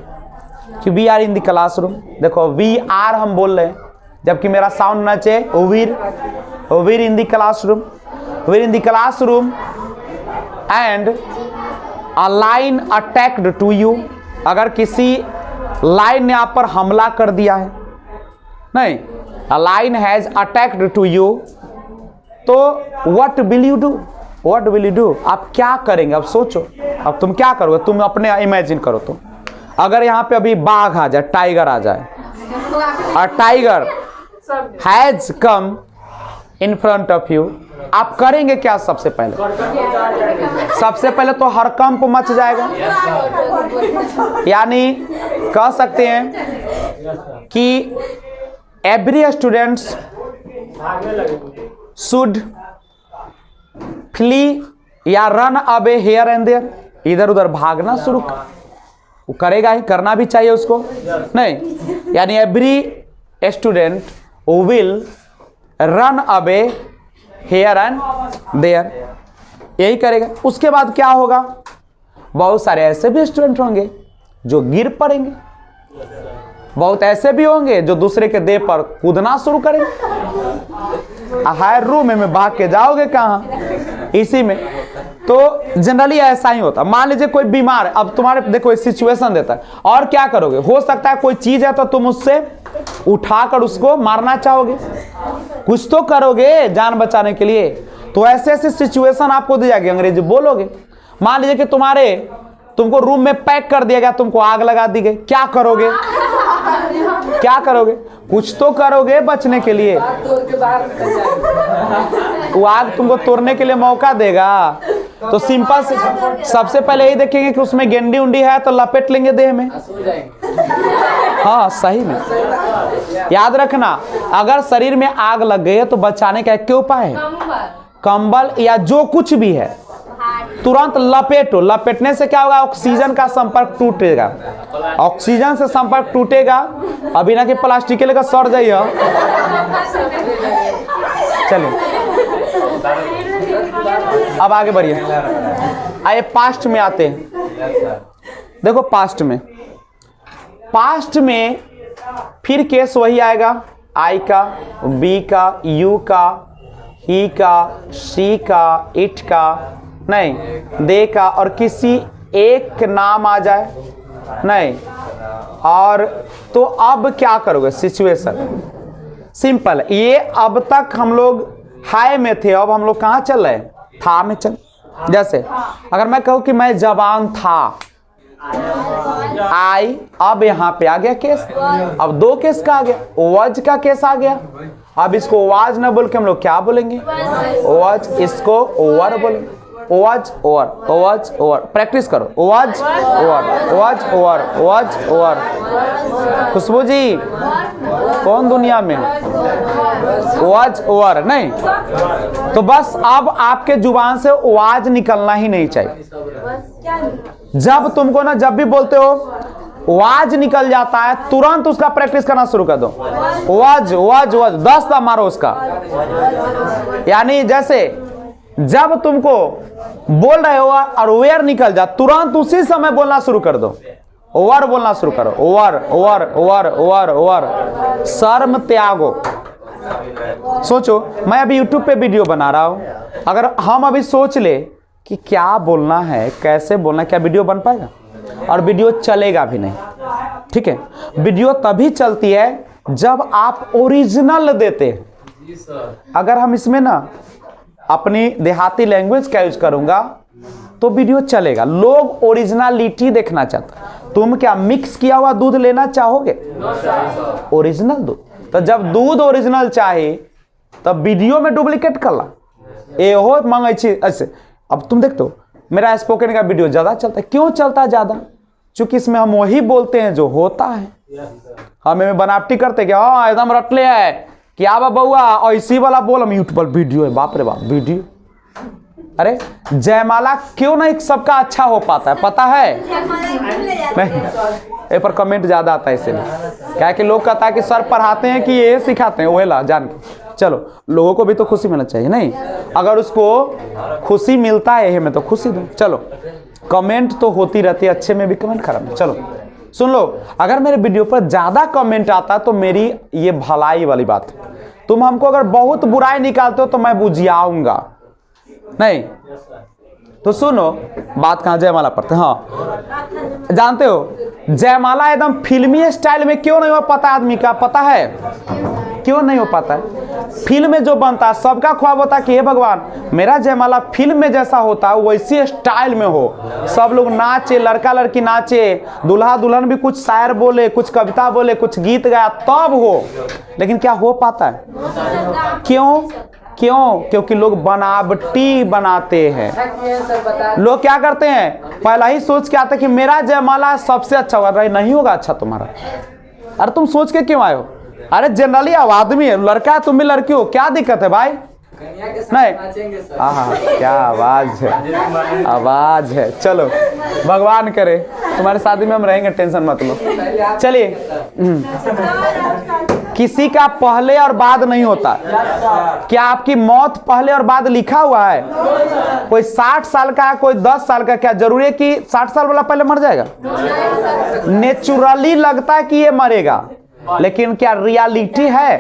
Speaker 1: कि we are in the classroom. देखो वी आर हम बोल रहे हैं, जबकि मेरा साउंड ना चाहिए we're in the classroom, we're in the classroom and a lion attacked to you. अगर किसी लाइन ने आप पर हमला कर दिया है, नहीं, a lion has attacked to you, तो what will you do? What will you do? आप क्या करेंगे? अब सोचो, अब तुम क्या करोगे? तुम अपने इमेजिन करो। तुम अगर यहाँ पे अभी बाघ आ जाए, टाइगर आ जाए, a tiger has come in front of you, आप करेंगे क्या? सबसे पहले तो हड़कंप मच जाएगा। यानी कह सकते हैं कि एवरी स्टूडेंट्स शुड फ्ली या run away here and there, इधर उधर भागना शुरू वो करेगा ही, करना भी चाहिए उसको, नहीं। यानी every student will run away here and there, यही करेगा। उसके बाद क्या होगा? बहुत सारे ऐसे भी स्टूडेंट होंगे जो गिर पड़ेंगे, बहुत ऐसे भी होंगे जो दूसरे के देह पर कूदना शुरू करेंगे। हायर रूम में भाग के जाओगे कहाँ? इसी में। तो जनरली ऐसा ही होता। मान लीजिए कोई बीमार है, अब तुम्हारे देखो सिचुएशन देता है, और क्या करोगे? हो सकता है कोई चीज है तो तुम उससे उठाकर उसको मारना चाहोगे, कुछ तो करोगे जान बचाने के लिए। तो ऐसे ऐसे सिचुएशन आपको दी जाएगी, अंग्रेजी बोलोगे। मान लीजिए कि तुमको रूम में पैक कर दिया गया, तुमको आग लगा दी गई, क्या करोगे? क्या करोगे? कुछ तो करोगे बचने के लिए। वो आग तुमको तोड़ने के लिए मौका देगा। तो सिंपल से सबसे पहले यही देखेंगे कि उसमें गेंडी उंडी है तो लपेट लेंगे देह में। हाँ सही में याद रखना, अगर शरीर में आग लग गई है तो बचाने का क्या उपाय है? कंबल या जो कुछ भी है तुरंत लपेटो। लपेटने से क्या होगा? ऑक्सीजन का संपर्क टूटेगा, ऑक्सीजन से संपर्क टूटेगा। अभी ना कि प्लास्टिक के लेकर सड़ जाइए। चलिए अब आगे बढ़िए। आइए पास्ट में आते हैं। देखो पास्ट में फिर केस वही आएगा, आई का, बी का, यू का, ही का, शी का, इट का, नहीं, दे का, और किसी एक नाम आ जाए, नहीं। और तो अब क्या करोगे? Situation simple. ये अब तक हम लोग हाय में थे, अब हम लोग कहाँ चल रहे हैं? था में चल। जैसे अगर मैं कहूँ कि मैं जवान था, आई, अब यहाँ पे आ गया केस। अब दो केस का आ गया, वज का केस आ गया। अब इसको वाज न बोल के हम लोग क्या बोलेंगे? वज। इसको ओवर बोलेंगे, ओवज ओवर, ओवज ओवर। प्रैक्टिस करो, ओवज ओवर, ओवज ओवर, ओवज ओवर। खुशबू जी कौन दुनिया में? ओवज ओवर नहीं। तो बस अब आपके जुबान से आवाज निकलना ही नहीं चाहिए। जब तुमको ना जब भी बोलते हो आवाज निकल जाता है, तुरंत उसका प्रैक्टिस करना शुरू कर दो। ओवज ओवज ओवज 10 बार मारो उसका। यानी जैसे जब तुमको बोल रहे हो और वेयर निकल जा, तुरंत उसी समय बोलना शुरू कर दो। ओवर बोलना शुरू करो, over over over over over. शर्म त्यागो। सोचो मैं अभी YouTube पे वीडियो बना रहा हूं, अगर हम अभी सोच ले कि क्या बोलना है, कैसे बोलना है, क्या वीडियो बन पाएगा? और वीडियो चलेगा भी नहीं। ठीक है, वीडियो तभी चलती है जब आप ओरिजिनल देते हैं। अगर हम इसमें ना अपनी देहाती लैंग्वेज का यूज करूंगा तो वीडियो चलेगा। लोग ओरिजिनलिटी देखना चाहते। तुम क्या मिक्स किया हुआ दूध लेना चाहोगे? ओरिजिनल दूध। तो जब दूध ओरिजिनल चाहे तब वीडियो में डुप्लीकेट करला ए हो मांगे छी ऐसे। अब तुम देखते हो मेरा स्पोकन का वीडियो ज्यादा चलता है। क्यों चलता है ज्यादा? क्योंकि इसमें हम वही बोलते हैं जो होता है। हमें बनावटी करते क्या? हाँ एकदम रटले है क्या बउआ, ऐसी वाला बोल हम यूट्यूब पर वीडियो है, बाप रे बाप वीडियो। अरे जयमाला क्यों नहीं सबका अच्छा हो पाता है पता है? नहीं, ए पर कमेंट ज्यादा आता है इसलिए, क्या है कि लोग कहता है कि सर पढ़ाते हैं कि ये सिखाते हैं, वो ला जान के। चलो लोगों को भी तो खुशी मिलना चाहिए, नहीं अगर उसको खुशी मिलता है में तो खुशी दो। चलो कमेंट तो होती रहती है, अच्छे में भी कमेंट, खराब में। चलो सुन लो, अगर मेरे वीडियो पर ज्यादा कमेंट आता तो मेरी ये भलाई वाली बात है। तुम हमको अगर बहुत बुराई निकालते हो तो मैं बुझियाऊंगा नहीं। तो सुनो बात, कहां जयमाला पढ़ते? हाँ जानते हो जयमाला एकदम फिल्मी स्टाइल में क्यों नहीं हो पाता आदमी का? पता है क्यों नहीं हो पाता है? फिल्म में जो बनता है सबका ख्वाब होता है कि हे भगवान मेरा जयमाला फिल्म में जैसा होता है वैसी स्टाइल में हो, सब लोग नाचे, लड़का लड़की नाचे, दूल्हा दुल्हन भी कुछ शायर बोले, कुछ कविता बोले, कुछ गीत गाया तब हो। लेकिन क्या हो पाता है? क्यों? क्योंकि लोग बनावटी बनाते हैं। लोग क्या करते हैं, पहला ही सोच के आते कि मेरा जयमाला सबसे अच्छा होगा। नहीं होगा अच्छा तुम्हारा। अरे तुम सोच के क्यों आए हो? अरे जनरली अब आदमी है, लड़का है तुम भी लड़की हो, क्या दिक्कत है भाई? नहीं हाँ क्या आवाज है, आवाज है। चलो भगवान करे तुम्हारे शादी में हम रहेंगे, टेंशन मत लो। चलिए किसी का पहले और बाद नहीं होता। क्या आपकी मौत पहले और बाद लिखा हुआ है? कोई 60 साल का है, कोई 10 साल का, क्या जरूरी है कि 60 साल वाला पहले मर जाएगा? नेचुरली लगता है कि ये मरेगा, लेकिन क्या रियलिटी है?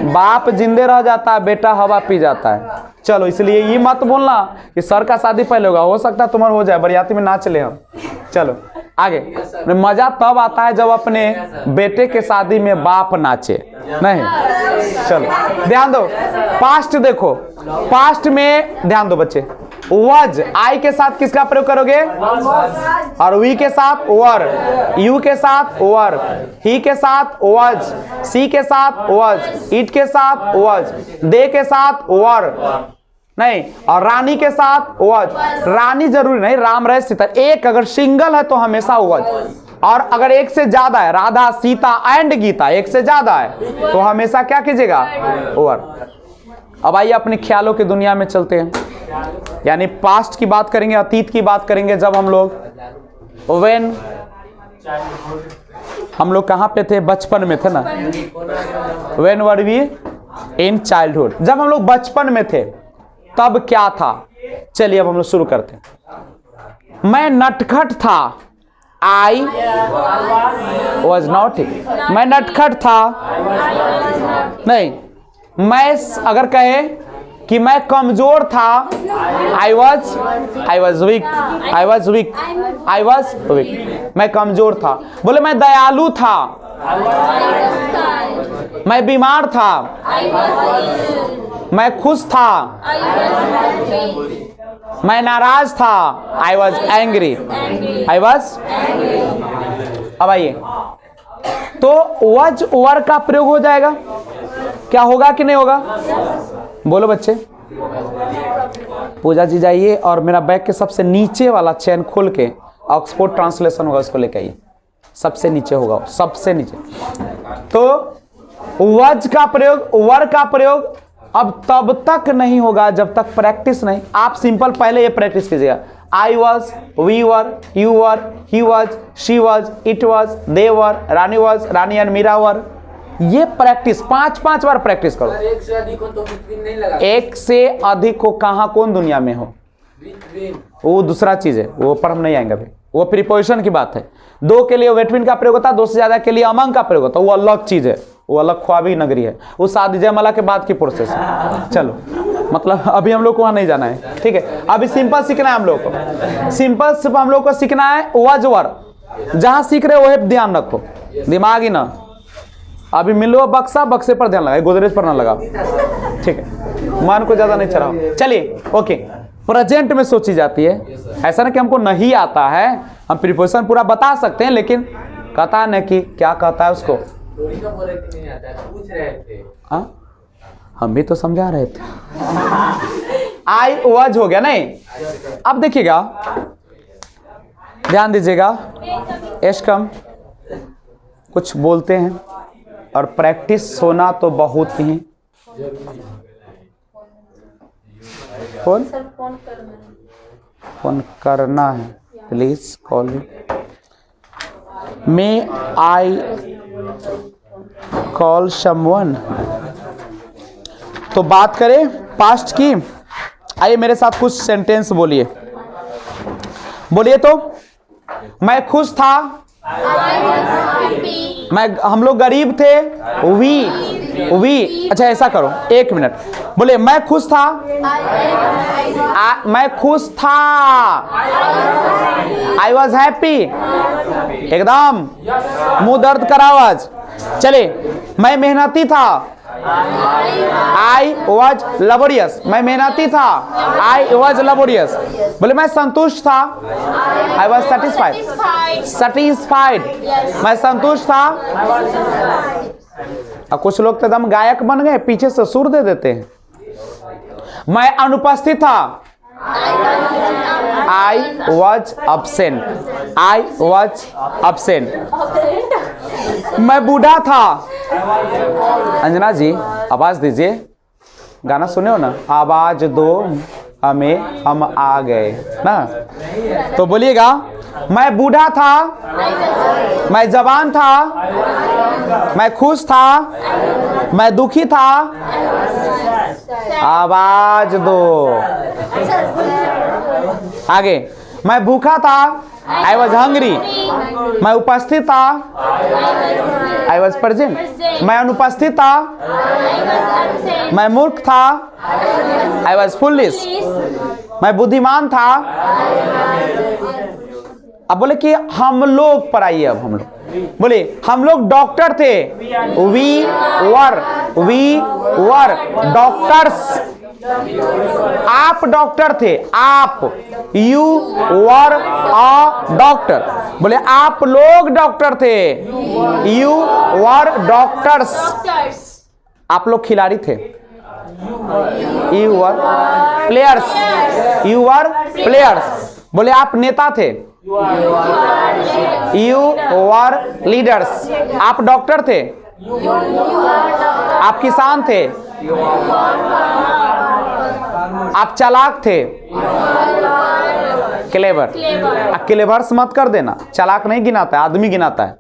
Speaker 1: बाप जिंदे रह जाता है, बेटा हवा पी जाता है। चलो इसलिए ये मत बोलना कि सर का शादी पहले होगा, हो सकता है तुम्हारा हो जाए, बरियाती में नाच ले हम। चलो आगे। मजा तब आता है जब अपने बेटे के शादी में बाप नाचे, नहीं? चलो ध्यान दो, पास्ट देखो, पास्ट में ध्यान दो बच्चे। वज आई के साथ किसका प्रयोग करोगे? और वी के साथ वर, यू के साथ वर, ही के साथ वज, सी के साथ वज, इट के साथ वज, दे के साथ वर, नहीं, और रानी के साथ वज। रानी जरूरी नहीं, राम रहे सीता, एक अगर सिंगल है तो हमेशा वज, और अगर एक से ज्यादा है, राधा सीता एंड गीता, एक से ज्यादा है तो हमेशा क्या कीजिएगा? वर। अब आइए अपने ख्यालों की दुनिया में चलते हैं, यानी पास्ट की बात करेंगे, अतीत की बात करेंगे। जब हम लोग हम लोग कहाँ पे थे? बचपन में थे ना। When were we in childhood, जब हम लोग बचपन में थे तब क्या था? चलिए अब हम लोग शुरू करते हैं। मैं नटखट था, आई वॉज नॉट। मैं नटखट था, नहीं। मैं अगर कहे कि मैं कमजोर था, I was weak, I was weak, I was weak. मैं कमजोर था। बोले मैं दयालु था, मैं बीमार था, मैं खुश था, मैं नाराज था, I was angry, I was. अब आइए, तो वज वर का प्रयोग हो जाएगा, क्या होगा कि नहीं होगा? बोलो बच्चे। पूजा जी जाइए और मेरा बैग के सबसे नीचे वाला चैन खोल के ऑक्सफोर्ड ट्रांसलेशन होगा उसको लेके आइए, सबसे नीचे होगा, सबसे नीचे। तो वज का प्रयोग, वर का प्रयोग अब तब तक नहीं होगा जब तक प्रैक्टिस नहीं। आप सिंपल पहले ये प्रैक्टिस कीजिएगा, I was, we were, you were, he was, she was, it was, they were, Rani was, Rani and Meera were. ये प्रैक्टिस 5-5 बार प्रैक्टिस करो।
Speaker 3: एक से अधिक हो तो विक्टिम नहीं लगा।
Speaker 1: एक से अधिक हो कहाँ, कौन दुनिया में हो, वो दूसरा चीज है, वो पर हम नहीं आएंगे अभी, वो प्रीपोजिशन की बात है। दो के लिए वेटविन का प्रयोग होता है, दो से ज्यादा के लिए अमंग का प्रयोग होता है, वो अलग चीज है, वो अलग ख्वाबी नगरी है, वो शादी जयमाला के बाद की प्रोसेस है। चलो मतलब अभी हम लोग को वहां नहीं जाना है, ठीक है? अभी सिंपल सीखना है हम लोग को, सिंपल सिर्फ हम लोग को सीखना है वज वर। जहां सीख रहे हो वही ध्यान रखो, दिमाग ही ना। अभी मिलो बक्सा, बक्से पर ध्यान लगाओ, गोदरेज पर ना लगाओ, ठीक है? मन को ज्यादा नहीं चढ़ाओ। चलिए ओके, प्रेजेंट में सोची जाती है, ऐसा ना कि हमको नहीं आता है, हम प्रीपोजिशन पूरा बता सकते हैं, लेकिन कहता है ना कि क्या कहता है उसको,
Speaker 3: नहीं आता है, पूछ रहे थे।
Speaker 1: हम भी तो समझा रहे थे। आई वज हो गया नहीं? अब देखिएगा, ध्यान दीजिएगा, एश कम, कुछ बोलते हैं, और प्रैक्टिस होना तो बहुत ही फोन करना है। Please call may I call someone. तो बात करें पास्ट की। आइए मेरे साथ कुछ सेंटेंस बोलिए। बोलिए तो। मैं खुश था, हम लोग गरीब थे, वी। अच्छा ऐसा करो, एक मिनट। बोले मैं खुश था, मैं खुश था, आई वॉज हैप्पी। एकदम मुंह दर्द कर आवाज। चले, मैं मेहनती था, आई वॉज लबोरियस। मैं मेहनती था, आई वॉज लबोरियस। बोले मैं संतुष्ट था, आई वॉज सेटिस्फाइड। मैं संतुष्ट था। अब कुछ लोग तो एकदम गायक बन गए, पीछे से सुर दे देते हैं। मैं अनुपस्थित था, I was absent। I was absent। मैं बूढ़ा था। अंजना जी आवाज दीजिए, गाना सुने हो ना, आवाज दो हमें, हम आ गए ना। तो बोलिएगा, मैं बूढ़ा था, मैं जवान था, मैं खुश था, मैं दुखी था। आवाज दो। आगे, मैं भूखा था, आई वॉज हंग्री। मैं उपस्थित था, आई वॉज प्रेजेंट। मैं अनुपस्थित था, मैं मूर्ख था, आई वॉज फुलिश। मैं बुद्धिमान था। अब बोले कि हम लोग पर आइए। अब हम लोग बोले हम लोग डॉक्टर थे, वी वर डॉक्टर्स। आप डॉक्टर थे, आप, यू वर अ डॉक्टर। बोले आप लोग डॉक्टर थे, यू वर डॉक्टर्स। आप लोग खिलाड़ी थे, you were players, you were players. बोले आप नेता थे, यू वर लीडर्स। आप डॉक्टर थे, आप किसान थे, आप चालाक थे, क्लेवर। क्लेवर्स मत कर देना, चालाक नहीं गिनाता है, आदमी गिनाता है।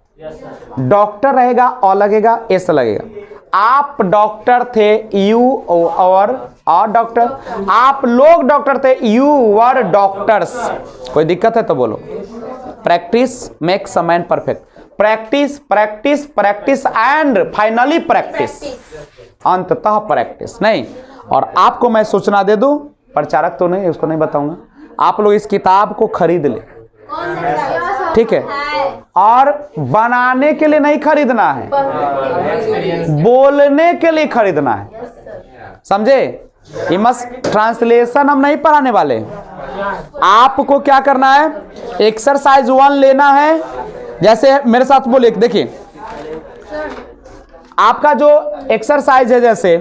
Speaker 1: डॉक्टर रहेगा और लगेगा एस लगेगा। आप डॉक्टर थे, यू और डॉक्टर। आप लोग डॉक्टर थे, यू वर डॉक्टर्स। कोई दिक्कत है तो बोलो। Practice makes a man perfect. Practice practice practice and finally practice, अंततः प्रैक्टिस। नहीं, और आपको मैं सूचना दे दूं, प्रचारक तो नहीं, उसको नहीं बताऊंगा। आप लोग इस किताब को खरीद ले, ठीक है? और बनाने के लिए नहीं खरीदना है, बोलने के लिए खरीदना है, समझे? ट्रांसलेशन हम नहीं पढ़ाने वाले। आपको क्या करना है, एक्सरसाइज 1 लेना है। जैसे मेरे साथ बोले, देखिए आपका जो एक्सरसाइज है, जैसे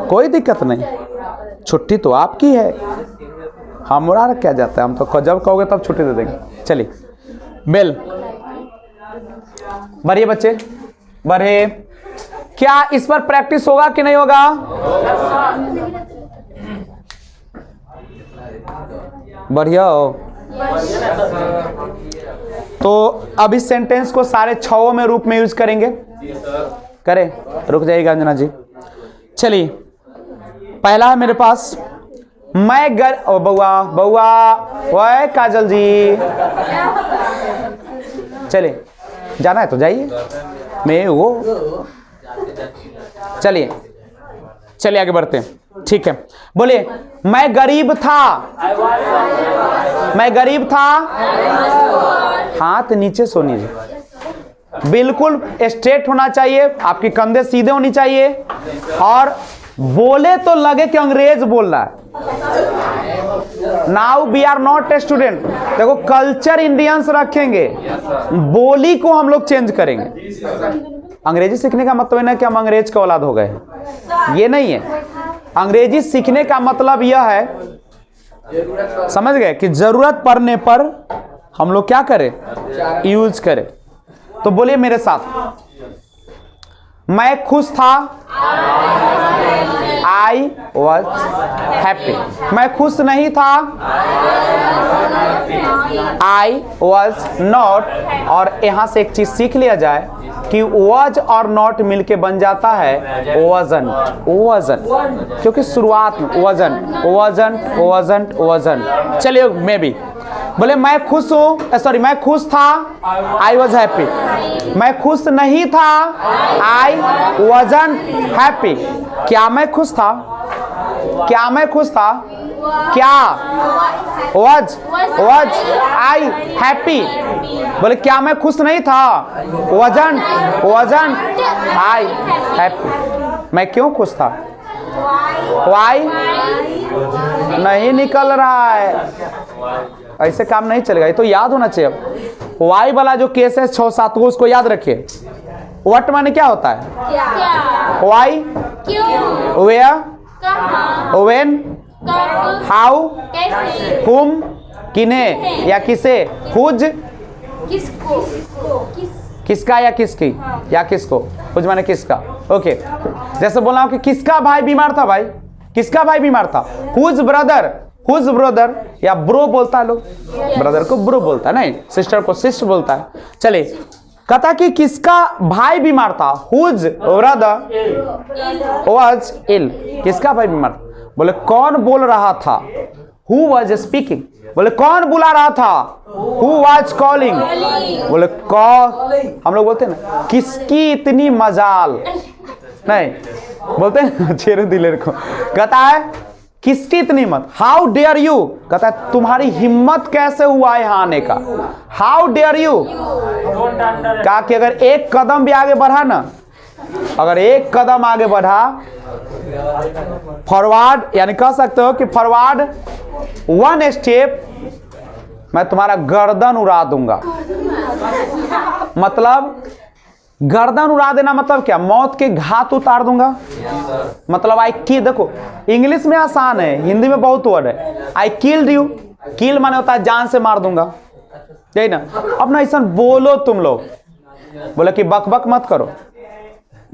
Speaker 1: कोई दिक्कत नहीं, छुट्टी तो आपकी है, हमारा क्या जाता है, हम तो जब कहोगे तब छुट्टी दे देंगे। चलिए बेल बढ़िए बच्चे, बढ़े। क्या इस पर प्रैक्टिस होगा कि नहीं होगा? बढ़िया हो। तो अब इस सेंटेंस को सारे 6 में रूप में यूज करेंगे। करें, रुक जाइएगा अंजना जी। चलिए, पहला है मेरे पास, मैं बउआ ओए काजल जी, चलिए जाना है तो जाइए, मैं वो। चलिए चलिए आगे बढ़ते हैं, ठीक है? बोले मैं गरीब था, मैं गरीब था। हाथ नीचे सोनी जी, बिल्कुल स्ट्रेट होना चाहिए, आपके कंधे सीधे होनी चाहिए, और बोले तो लगे कि अंग्रेज बोल रहा है। Now we are not a student. देखो कल्चर इंडियंस रखेंगे, बोली को हम लोग चेंज करेंगे। अंग्रेजी सीखने का मतलब है कि हम अंग्रेज के औलाद हो गए हैं, ये नहीं है। अंग्रेजी सीखने का मतलब यह है, समझ गए, कि जरूरत पड़ने पर हम लोग क्या करें, यूज करें। तो बोलिए मेरे साथ, मैं खुश था, आई वॉज हैप्पी। मैं खुश नहीं था, आई वॉज नॉट। और यहां से एक चीज सीख लिया जाए कि वॉज और नॉट मिलके बन जाता है वजन। वजन, क्योंकि शुरुआत में वजन वजन वजन वजन। चलिए मैं भी बोले, मैं खुश हूँ, सॉरी मैं खुश था, आई वॉज हैप्पी। मैं खुश नहीं था, आई वॉजंट हैप्पी। क्या मैं खुश था, क्या मैं खुश था, क्या वॉज आई हैप्पी। बोले क्या मैं खुश नहीं था, वॉजंट आई हैप्पी। मैं क्यों खुश था, वाई नहीं निकल रहा है, ऐसे काम नहीं चलेगा। ये तो याद होना चाहिए। वाई वाला जो केस है 6-7 को, उसको याद रखिए। व्हाट माने क्या होता है, वाई, वेयर, व्हेन, हाउ, हुम, किन्हें या किसे, हुज, किसका या किसकी या किसको, हुज माने किसका। ओके, जैसे बोला हूं कि किसका भाई बीमार था, भाई किसका भाई बीमार था, हुज ब्रदर या ब्रो बोलता है लोग, ब्रदर को ब्रो बोलता है, नहीं सिस्टर को सिस्टर बोलता है। चलिए, कहता कि किसका भाई बीमार था, हुज ब्रदर वाज इल। किसका भाई बीमार, बोले कौन बोल रहा था, हु वाज स्पीकिंग। बोले कौन बुला रहा था, हु वाज कॉलिंग। बोले कौन, हम लोग बोलते हैं ना किसकी इतनी मजाल, नहीं बोलते हैं चेहरे दिलेर को। कहता है किसकी इतनी हिम्मत, हाउ डेयर यू। कहता है तुम्हारी हिम्मत कैसे हुआ यहाँ आने का, हाउ डेयर यू। कहा कि अगर एक कदम भी आगे बढ़ा ना, अगर एक कदम आगे बढ़ा, फॉरवर्ड यानी कह सकते हो कि फॉरवर्ड 1 स्टेप, मैं तुम्हारा गर्दन उड़ा दूंगा। मतलब गर्दन उड़ा देना मतलब क्या, मौत के घात उतार दूंगा। मतलब आई की, देखो इंग्लिश में आसान है, हिंदी में बहुत वर्ड है। आई किल्ड यू, किल माने होता है जान से मार दूंगा, यही ना। अब ना ऐसा बोलो तुम लोग, बोले कि बक बक मत करो,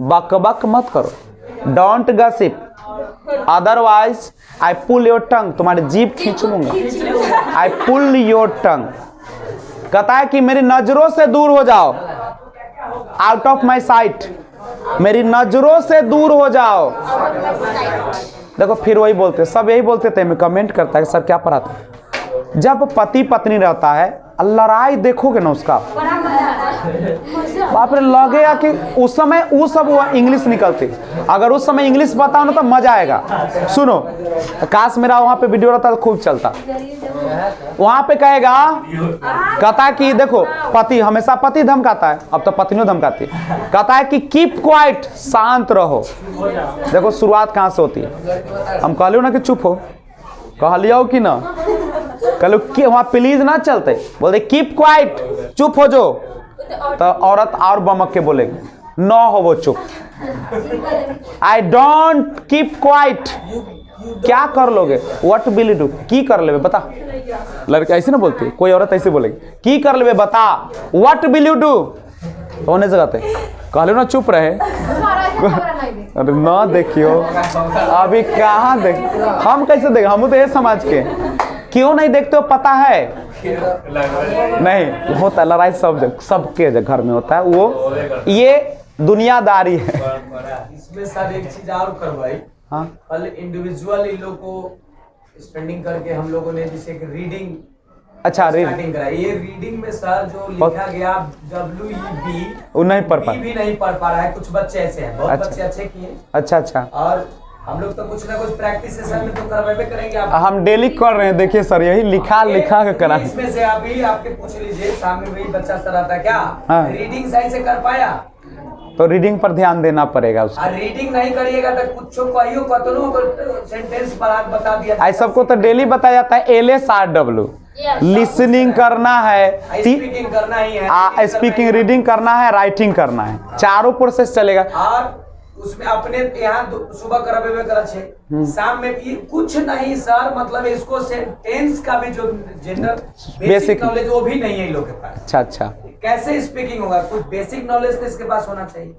Speaker 1: बक बक मत करो, don't gossip, otherwise I pull your tongue, तुम्हारी जीभ खींच लूंगा। I pull your tongue. कहता है कि मेरी नजरों से दूर हो जाओ, आउट ऑफ माई साइट, मेरी नजरों से दूर हो जाओ। देखो फिर वही बोलते, सब यही बोलते थे। मैं कमेंट करता है सर क्या पढ़ाता है। जब पति पत्नी रहता है, लड़ाई देखोगे ना उसका, बाप रे लगेगा कि उस समय वो सब वो इंग्लिश निकलती। अगर उस समय इंग्लिश बताओ ना तो मजा आएगा। सुनो, काश मेरा वहां पे वीडियो रहता तो खूब चलता। वहां पे कहेगा, कहता कि देखो पति हमेशा पति धमकाता है, अब तो पत्नी धमकाती है। कहता है कि कीप क्वाइट, शांत रहो। देखो शुरुआत कहां से होती है। हम कहलियो ना कि चुप हो, कहलियो कि ना, कहलो कि वहां प्लीज ना चलते, बोलते कीप क्वाइट, चुप हो जो। तो औरत और बमक के बोलेगी, नो हो वो चुप। आई डोंट कीप क्वाइट, क्या कर लोगे, व्हाट विल यू डू, की कर लेबे बता। लड़का ऐसे ना बोलती है, कोई औरत ऐसे बोलेगी, की कर लेबे बता, व्हाट विल यू डू। होने जगह कहले ना चुप रहे। अरे ना देखियो, अभी कहाँ देख, हम कैसे देख, हम तो ये समाज के क्यों नहीं देखते हो पता है, नहीं होता लड़ाई सबके घर में होता है, वो ये दुनियादारी है।
Speaker 2: इसमें सर एक चीज और करवाई,
Speaker 1: हाँ
Speaker 2: कल इंडिविजुअल इन लोग को स्पेंडिंग करके हम लोगों ने जैसे कि रीडिंग,
Speaker 1: अच्छा
Speaker 2: स्टार्टिंग कराई। ये रीडिंग में सर जो लिखा गया WEB
Speaker 1: वो नहीं पढ़ पा,
Speaker 2: भी नहीं पढ़ पा रहा है। कुछ बच्चे ऐसे हैं, बहुत
Speaker 1: अच्छा।
Speaker 2: बच्चे अच्छे किए।
Speaker 1: अच्छा
Speaker 2: और हम लोग तो कुछ ना कुछ प्रैक्टिस सेशन में तो करवाए करेंगे। आप
Speaker 1: हम डेली कर रहे हैं, देखिए सर यही लिखा के करा।
Speaker 2: इसमें से अभी आपके पूछ लीजिए, सामने वही बच्चा सर आता क्या,
Speaker 1: हाँ।
Speaker 2: रीडिंग सही से कर पाया,
Speaker 1: तो रीडिंग पर ध्यान देना पड़ेगा उसको।
Speaker 2: और रीडिंग नहीं करिएगा तो कुछ कहियो कतनो सेंटेंस बता दिया।
Speaker 1: आई सबको तो डेली बताया जाता है LSRW, लिसनिंग करना है,
Speaker 2: स्पीकिंग करना ही है,
Speaker 1: स्पीकिंग रीडिंग करना है, राइटिंग करना है, चारों प्रोसेस चलेगा।
Speaker 2: और उसमें अपने यहाँ सुबह करबे कर छे, शाम में भी कुछ नहीं सर, मतलब इसको सेंटेंस का भी जो जनरल बेसिक नॉलेज वो भी नहीं है इन लोग के पास।
Speaker 1: अच्छा अच्छा,
Speaker 2: कैसे स्पीकिंग होगा, कुछ बेसिक नॉलेज तो इसके पास होना चाहिए।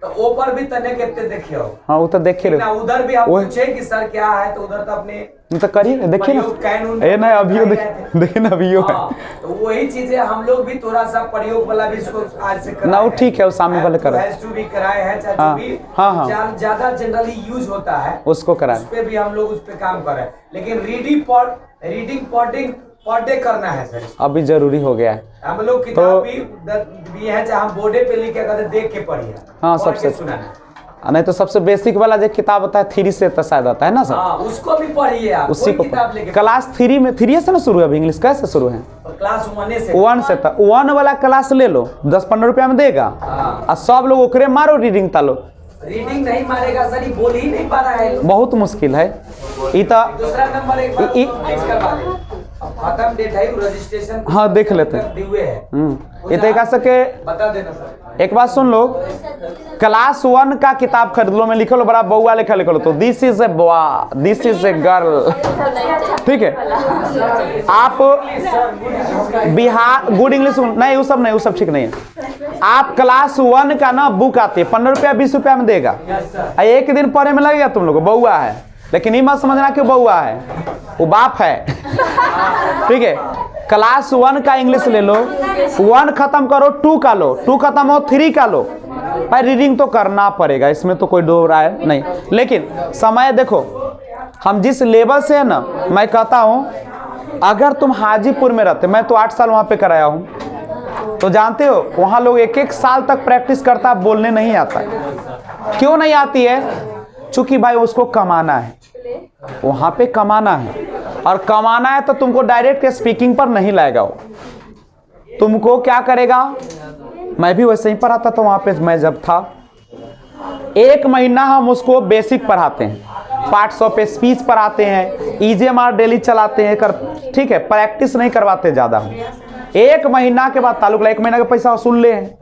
Speaker 2: तो ऊपर भी तने कहते देखिए हो,
Speaker 1: हाँ वो तो देखे
Speaker 2: ना उधर भी हम पूछे कि सर क्या है, तो उधर तो अपने
Speaker 1: तो करिए देखिए ना, ए नहीं अभियो देखिए ना अभियो है।
Speaker 2: तो वही चीजें हम लोग भी थोड़ा सा प्रयोग वाला भी इसको आज से
Speaker 1: ना, वो ठीक है, वो सामने वाले करें,
Speaker 2: भी कराए हैं, चाहे
Speaker 1: हाँ,
Speaker 2: जो भी
Speaker 1: हाँ।
Speaker 2: ज्यादा जनरली यूज होता है
Speaker 1: उसको कराएं,
Speaker 2: उस पे भी हम लोग उस पे काम कर रहे हैं। लेकिन रीडिंग पर डे करना है सर,
Speaker 1: अभी जरूरी हो गया है।
Speaker 2: हम लोग किताब भी है, चाहे हम बोर्डे पे लिख के कहते देख के पढ़िए,
Speaker 1: हाँ सबसे
Speaker 2: सुनाना,
Speaker 1: नहीं तो सबसे बेसिक वाला जो किताब होता है 3 से तो शायद आता है ना सर,
Speaker 2: हाँ उसको भी पढ़िए आप,
Speaker 1: उसी को
Speaker 2: किताब लेके।
Speaker 1: क्लास 3 में 3 से ना शुरू है, अभी इंग्लिश कैसे शुरू है?
Speaker 2: क्लास 1
Speaker 1: से था, 1 वाला क्लास ले लो, 10-15 रुपया में देगा, और सब लोग ओकरे मारो रीडिंग तालो।
Speaker 2: रीडिंग नहीं मारेगा सर, ये बोल ही नहीं पा रहा है,
Speaker 1: बहुत मुश्किल है।
Speaker 2: दूसरा नंबर एक बार फिक्स करवा दे, खत्म डेट है रजिस्ट्रेशन,
Speaker 1: हाँ देख लेते हैं, ये तो कह सके
Speaker 2: बता देना सर। एक
Speaker 1: बात सुन लो, क्लास 1 का किताब खरीद लो, में लिखो लो बड़ा बउआ लिखा लिखो लो, तो this is a boy, this is a girl, ठीक है। आप बिहार गुड इंग्लिश नहीं, वो सब नहीं, वो सब ठीक नहीं है। आप क्लास 1 का ना बुक आती है 15 रुपया 20 रुपया में देगा, एक दिन पढ़ने में लगेगा तुम लोग, बउआ है, लेकिन ये मत समझना कि बउआ है, वो बाप है, ठीक है। क्लास 1 का इंग्लिश ले लो, 1 खत्म करो 2 का लो, 2 खत्म हो 3 का लो, भाई रीडिंग तो करना पड़ेगा, इसमें तो कोई दो राय नहीं। लेकिन समय देखो, हम जिस लेवल से है ना, मैं कहता हूँ अगर तुम हाजीपुर में रहते, मैं तो 8 साल वहाँ पे कराया हूँ, तो जानते हो वहाँ लोग 1-1 साल तक प्रैक्टिस करता, बोलने नहीं आता। क्यों नहीं आती है? चूंकि भाई उसको कमाना है, वहाँ पे कमाना है, और कमाना है तो तुमको डायरेक्ट स्पीकिंग पर नहीं लाएगा वो, तुमको क्या करेगा। मैं भी वैसे ही पढ़ाता था वहाँ पे, मैं जब था 1 महीना हम उसको बेसिक पढ़ाते हैं, पार्ट 100 पे स्पीच पढ़ाते हैं, EJMR डेली चलाते हैं ठीक है, प्रैक्टिस नहीं करवाते ज़्यादा। 1 महीना के बाद ताल्लुक 1 महीना का पैसा वसूल ले हैं,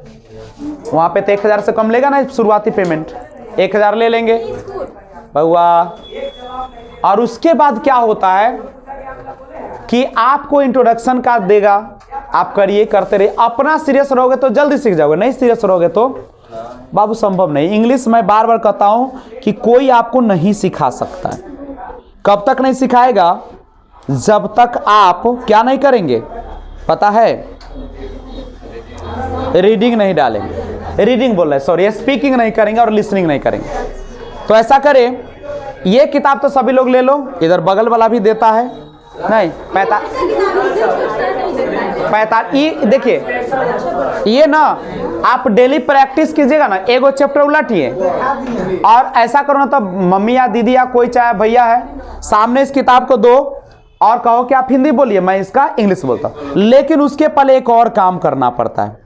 Speaker 1: वहाँ पे तो 1000 से कम लेगा ना शुरुआती पेमेंट, 1000 ले लेंगे बउआ। और उसके बाद क्या होता है कि आपको इंट्रोडक्शन का देगा, आप करिए, करते रहिए। अपना सीरियस रहोगे तो जल्दी सीख जाओगे, नहीं सीरियस रहोगे तो बाबू संभव नहीं। इंग्लिश मैं बार बार कहता हूं कि कोई आपको नहीं सिखा सकता है। कब तक नहीं सिखाएगा? जब तक आप क्या नहीं करेंगे पता है, रीडिंग नहीं डालेंगे, रीडिंग बोल रहे सॉरी, स्पीकिंग नहीं करेंगे और लिसनिंग नहीं करेंगे। तो ऐसा करें, ये किताब तो सभी लोग ले लो, इधर बगल वाला भी देता है, नहीं 45 देखिए, ये ना आप डेली प्रैक्टिस कीजिएगा ना, एगो चैप्टर उलटिए और ऐसा करो ना, तब मम्मी या दीदी या कोई चाहे भैया है सामने इस किताब को दो और कहो कि आप हिंदी बोलिए, मैं इसका इंग्लिश बोलता हूँ। लेकिन उसके पहले एक और काम करना पड़ता है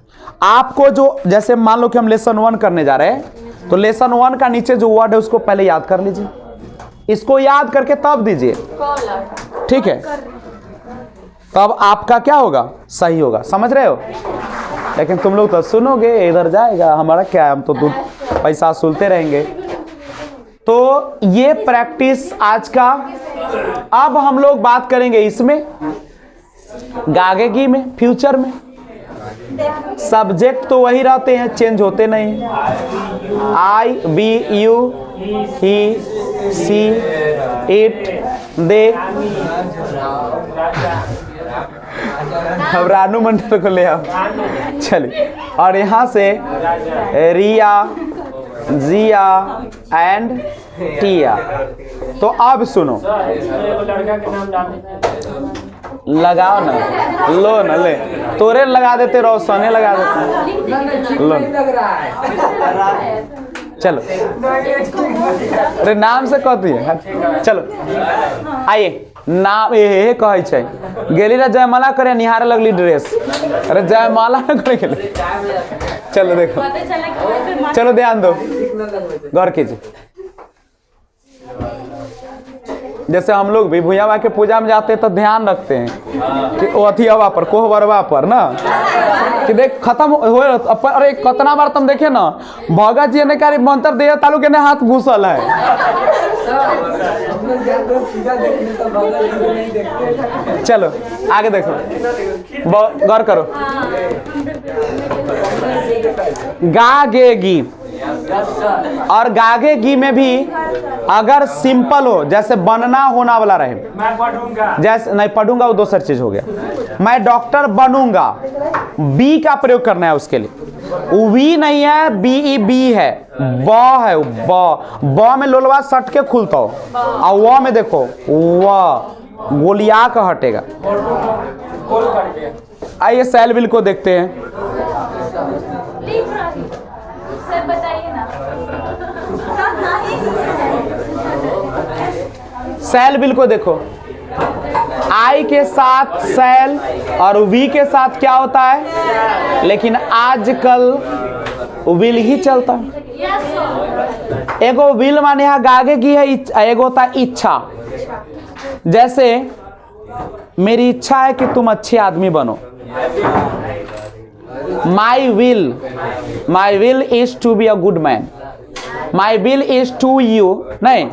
Speaker 1: आपको, जो जैसे मान लो कि हम लेसन 1 करने जा रहे हैं, तो लेसन 1 का नीचे जो वर्ड है उसको पहले याद कर लीजिए, इसको याद करके तब दीजिए, ठीक है, तब आपका क्या होगा, सही होगा, समझ रहे हो। लेकिन तुम लोग तो सुनोगे इधर जाएगा, हमारा क्या है, हम तो पैसा वसूलते रहेंगे। तो ये प्रैक्टिस आज का। अब हम लोग बात करेंगे इसमें गागेगी में, फ्यूचर में सब्जेक्ट तो वही रहते हैं, चेंज होते नहीं। I, we, you, he, she, it, they. अब रानू मंडल को ले आओ, चलिए। और यहाँ से रिया, जिया एंड टिया। तो अब सुनो, लगाओ ना, लो ना, ले तोरे लगा देते, रोशने लगा देते, लो चलो, अरे नाम से कहती है, चलो आइए। नाम ये कहे छे, गेली रे जयमाला करे, निहारे लगली ड्रेस, अरे जयमाला करे गेली। चलो देखो, चलो ध्यान दो, गौर कीजिए। जैसे हम लोग भी भुइया बाबा के पूजा में जाते हैं तो ध्यान रखते हैं कि वो अथियावा पर कोहबरवा पर ना कि देख खत्म हो। अरे कितना बार तुम देखे ना भगत जी ने क्या मंत्र दे तालु के ने हाथ घुसल है। चलो आगे देखो, गौर करो। गागेगी और गागेगी में भी अगर सिंपल हो, जैसे बनना होना वाला रहे,
Speaker 4: मैं पढ़ूंगा,
Speaker 1: जैसे नहीं पढ़ूंगा वो दूसरी चीज हो गया। मैं डॉक्टर बनूंगा, बी का प्रयोग करना है उसके लिए। वी नहीं है, बी है, ब है, ब में लोलवा सट के खुलता हो और व में देखो व गोलिया का हटेगा। आइए सेल बिल को देखते हैं।
Speaker 5: सर बताइए ना।
Speaker 1: सेल बिल को देखो, आई के साथ सेल और वी के साथ क्या होता है, लेकिन आजकल विल ही चलता है। एगो विल माने यहाँ गागे की है, एगो होता है इच्छा। जैसे मेरी इच्छा है कि तुम अच्छे आदमी बनो, my will is to be a good man. My will is to you, नहीं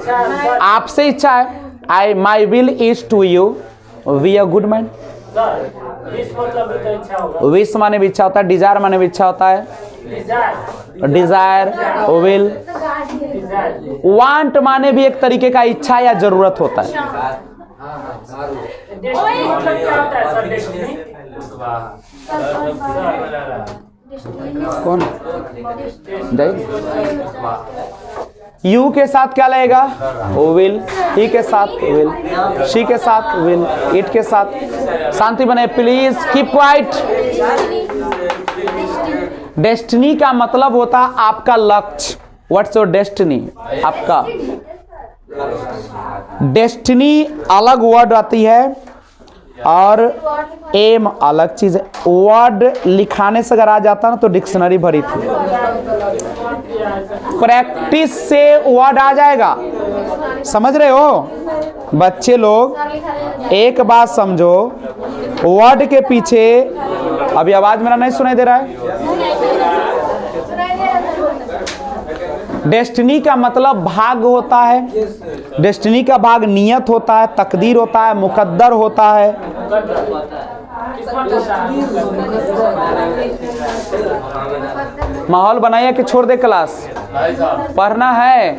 Speaker 1: आपसे इच्छा है, my will is to you be a good man. Wish माने भी इच्छा होता है, डिजायर माने भी इच्छा होता है, डिजायर, विल। वांट माने भी एक तरीके का इच्छा या जरूरत होता है। कौन यू के साथ क्या लगेगा, विल। ही के साथ विल, शी के साथ विल, इट के साथ। शांति बने प्लीज, कीप क्वाइट। डेस्टिनी का मतलब होता है आपका लक्ष्य। व्हाट्स योर डेस्टिनी, आपका डेस्टिनी अलग वर्ड आती है और एम अलग चीज है। वर्ड लिखाने से अगर आ जाता ना तो डिक्शनरी भरी थी। प्रैक्टिस से वर्ड आ जाएगा, समझ रहे हो बच्चे लोग? एक बात समझो, वर्ड के पीछे, अभी आवाज मेरा नहीं सुनाई दे रहा है। डेस्टिनी का मतलब भाग होता है। डेस्टिनी का भाग नियत होता है, तकदीर होता है, मुकद्दर होता है। माहौल बनाइए कि छोड़ दे क्लास, पढ़ना है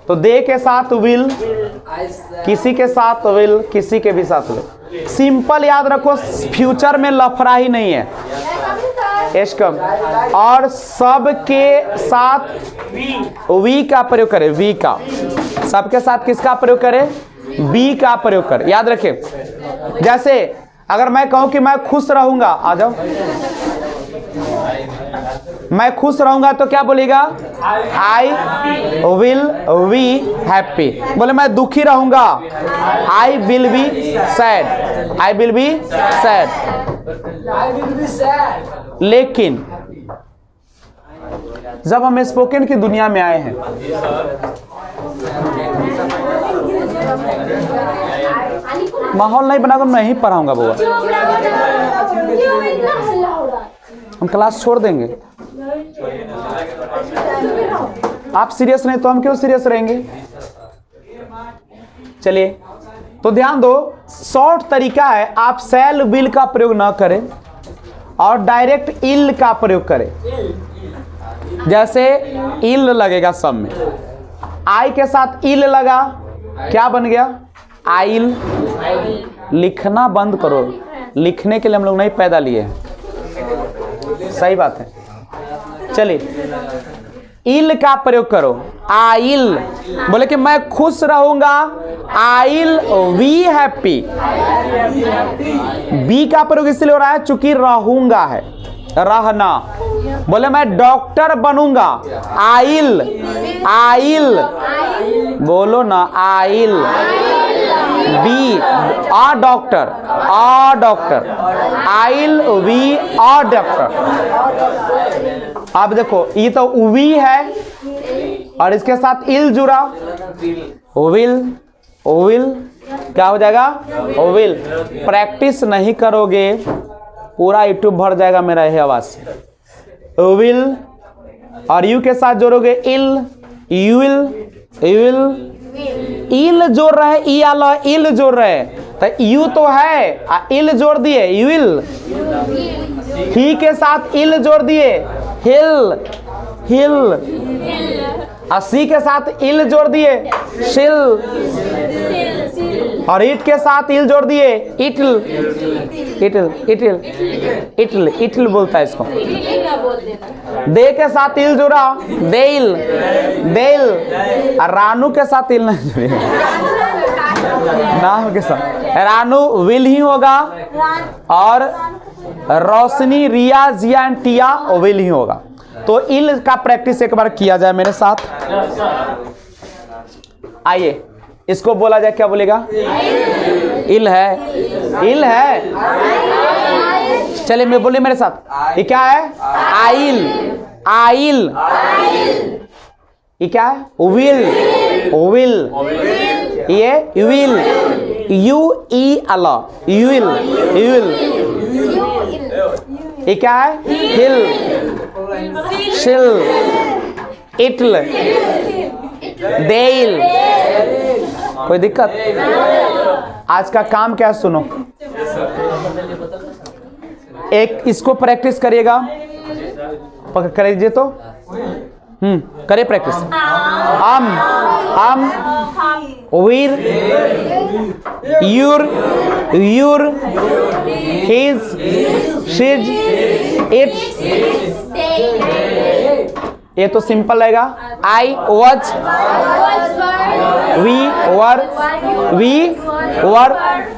Speaker 1: तो दे के साथ विल, किसी के साथ विल, किसी के भी साथ विल। सिंपल याद रखो, फ्यूचर में लफड़ा ही नहीं है, एशकम। और सबके साथ वी का प्रयोग करें, वी का। सबके साथ किसका प्रयोग करें, बी का प्रयोग करें। याद रखें, जैसे अगर मैं कहूं कि मैं खुश रहूंगा, आ जाओ, मैं खुश रहूंगा तो क्या बोलेगा, आई विल बी हैप्पी। बोले मैं दुखी रहूंगा, I will be sad, I will be sad. लेकिन जब हम स्पोकन की दुनिया में आए हैं, माहौल नहीं बनाकर नहीं पढ़ाऊंगा बुआ, हम क्लास छोड़ देंगे। आप सीरियस नहीं तो हम क्यों सीरियस रहेंगे। चलिए तो ध्यान दो, शॉर्ट तरीका है, आप सेल विल का प्रयोग ना करें और डायरेक्ट इल का प्रयोग करें। जैसे इल लगेगा सब में, आई के साथ इल लगा, क्या बन गया, आइल। लिखना बंद करो, लिखने के लिए हम लोग नहीं पैदा लिए, सही बात है। चलिए इल का प्रयोग करो, आइल। बोले कि मैं खुश रहूंगा, आइल वी हैप्पी। बी का प्रयोग इसलिए हो रहा है चूंकि रहूंगा है, रहना। बोले मैं डॉक्टर बनूंगा, आइल, आइल बोलो ना, I'll be a doctor, a doctor, I'll be a doctor. आप देखो ये तो वी है, और इसके साथ इल जुड़ा, विल, विल क्या हो जाएगा? विल। प्रैक्टिस नहीं करोगे पूरा यूट्यूब भर जाएगा मेरा यह आवाज से। विल और यू के साथ जोड़ोगे इल, यूल, यूल, इल जोड़ रहे, ई आला इल जोड़ रहे, तो यू तो है, इल जोड़ दिए यूल। ही के साथ इल जोड़ दिए हिल, हिल। सी के साथ इल जोड़ दिए शिल, और इट के साथ इल जोड़ दिए इटल, इटल, इटल, इटल, इटल बोलता है इसको। दे के साथ इल जुड़ा देल, देल। और रानू के साथ इल नहीं जुड़े, नाम के साथ रानू विल ही होगा, और रोशनी, रिया, जिया एंड टिया विल ही होगा। तो इल का प्रैक्टिस एक बार किया जाए मेरे साथ। आइए इसको बोला जाए, क्या बोलेगा? इल है, इल है। चलिए मैं बोलिए मेरे साथ, ये क्या है? आइल, आइल। ये क्या है? Will, will. ये विल, यू ई अला, यूल, यूल। ये क्या है? हिल, शिल, इटल, देल। कोई दिक्कत? आज का काम क्या सुनो, एक इसको प्रैक्टिस करिएगा, करिए तो करे practice. I'm, we're, you're, you're, he's, she's, it. ये तो सिंपल रहेगा। I was, we were, we were.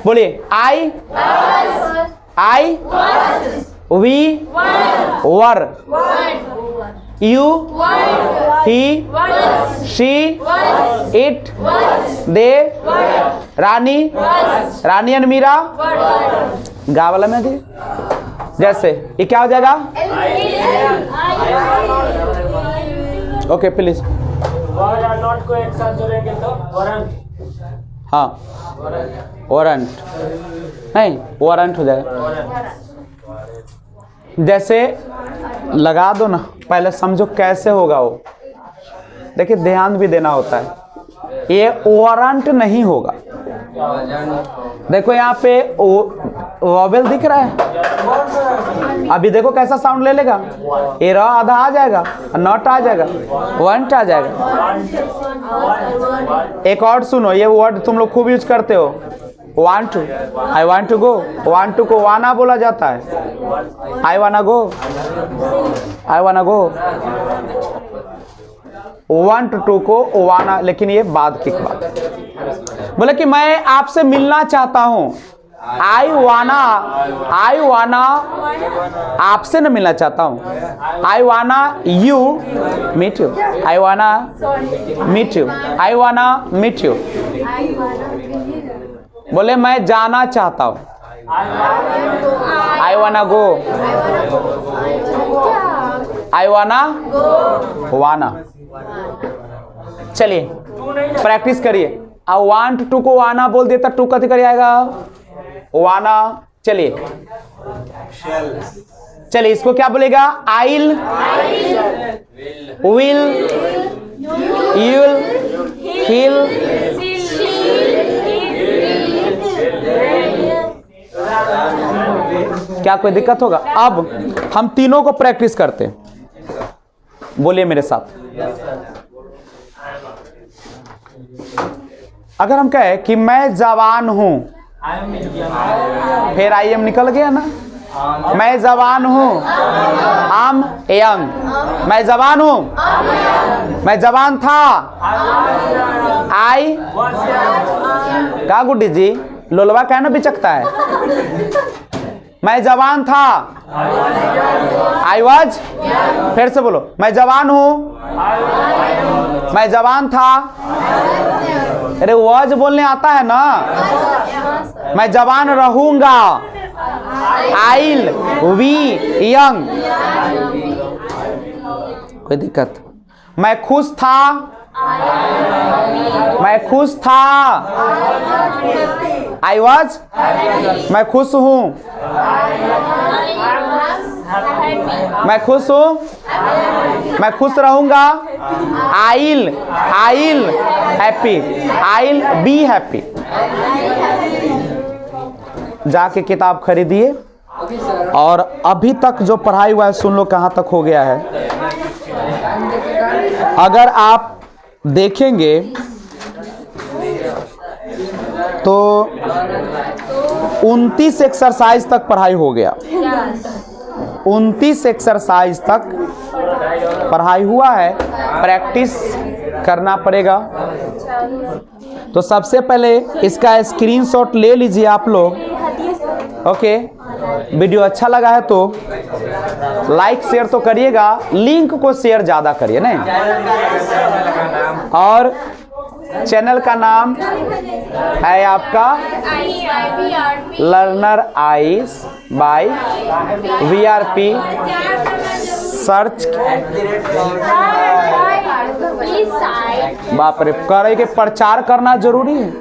Speaker 1: बोलिए I, I, we were, you, he, she, it, they, Rani, Rani and Meera. गा वाला में दी जैसे ये क्या हो जाएगा? Okay please.
Speaker 4: नॉट को एक साथ जोड़ेंगे तो वारंट।
Speaker 1: हाँ वारंट नहीं, वारंट हो जाएगा। जैसे लगा दो ना, पहले समझो कैसे होगा वो। देखिए ध्यान भी देना होता है, ये वारंट नहीं होगा। देखो यहाँ पे वॉवेल दिख रहा है, अभी देखो कैसा साउंड ले लेगा। ये र आधा आ जाएगा, नॉट आ जाएगा, वंट आ जाएगा। एक और सुनो, ये वर्ड तुम लोग खूब यूज करते हो, want to, I want to go. Want to को वाना बोला जाता है, आई वाना गो, आई वाना गो। वांट टू को वाना, लेकिन ये बाद की बात। बोले कि मैं आपसे मिलना चाहता हूं, आई वाना आपसे न मिलना चाहता हूं। आई वाना यू मीट यू, आई वाना मीट यू, आई वाना मीट यू। बोले मैं जाना चाहता हूं, आई वाना गो, आई वाना वाना। चलिए प्रैक्टिस करिए। आई वांट टू को वाना बोल देता, टू कथी कर आएगा? वाना। चलिए चलिए इसको क्या बोलेगा? आइल, विल, यूल, हिल, क्या कोई दिक्कत होगा? अब हम तीनों को प्रैक्टिस करते हैं, बोलिए मेरे साथ। अगर हम कहें कि मैं जवान हूं, फिर आई एम निकल गया ना। मैं जवान हूं, आम यंग। मैं जवान हूं, मैं जवान था, आई। क्या गुड्डी जी, लोलवा कहना बिचकता है। मैं जवान था, आई वॉज। फिर से बोलो, मैं जवान हूं, मैं जवान था। अरे वॉज बोलने आता है ना। मैं जवान रहूंगा, आइल वी यंग। कोई दिक्कत? मैं खुश था, मैं खुश था, आई वॉज, मैं खुश हूं, मैं खुश हूं, मैं खुश रहूंगा, आइल हैप्पी, आइल बी हैप्पी। जाके किताब खरीदिए और अभी तक जो पढ़ाई हुआ है सुन लो कहाँ तक हो गया है। अगर आप देखेंगे तो 29 एक्सरसाइज तक पढ़ाई हो गया, 29 एक्सरसाइज तक पढ़ाई हुआ है, प्रैक्टिस करना पड़ेगा। तो सबसे पहले इसका स्क्रीनशॉट ले लीजिए आप लोग, ओके। वीडियो अच्छा लगा है तो लाइक शेयर तो करिएगा, लिंक को शेयर ज़्यादा करिए नहीं। और चैनल का नाम है आपका learner eyes by VRP। Search, बाप रे, करे के प्रचार करना जरूरी है,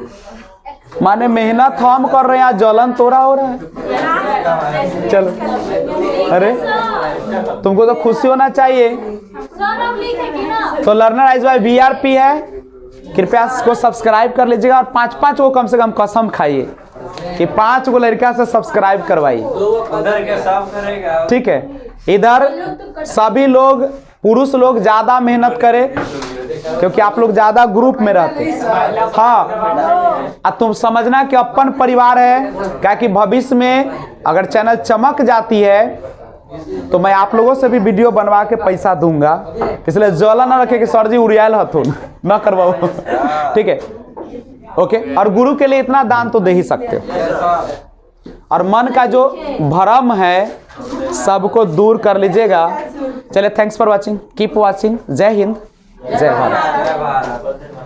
Speaker 1: माने मेहनत हम कर रहे हैं, यहाँ जलन तोड़ा हो रहा है। चलो, अरे तुमको तो खुशी होना चाहिए। तो लर्नर आइस बाय VRP है, कृपया इसको सब्सक्राइब कर लीजिएगा और 5-5 को कम से कम कसम खाइए कि 5 को लड़का से सब्सक्राइब करवाइए, ठीक है। इधर सभी लोग पुरुष लोग ज़्यादा मेहनत करें क्योंकि आप लोग ज़्यादा ग्रुप में रहते हैं। हाँ, तुम समझना कि अपन परिवार है, क्या कि भविष्य में अगर चैनल चमक जाती है तो मैं आप लोगों से भी वीडियो बनवा के पैसा दूंगा, इसलिए जला ना रखे कि सर जी उड़ियाल हथुन ना करवाओ, ठीक है, ओके। और गुरु के लिए इतना दान तो दे ही सकते हो। और मन का जो भ्रम है सबको दूर कर लीजिएगा। चलिए, thanks for watching, keep watching. जय हिंद, जय भारत।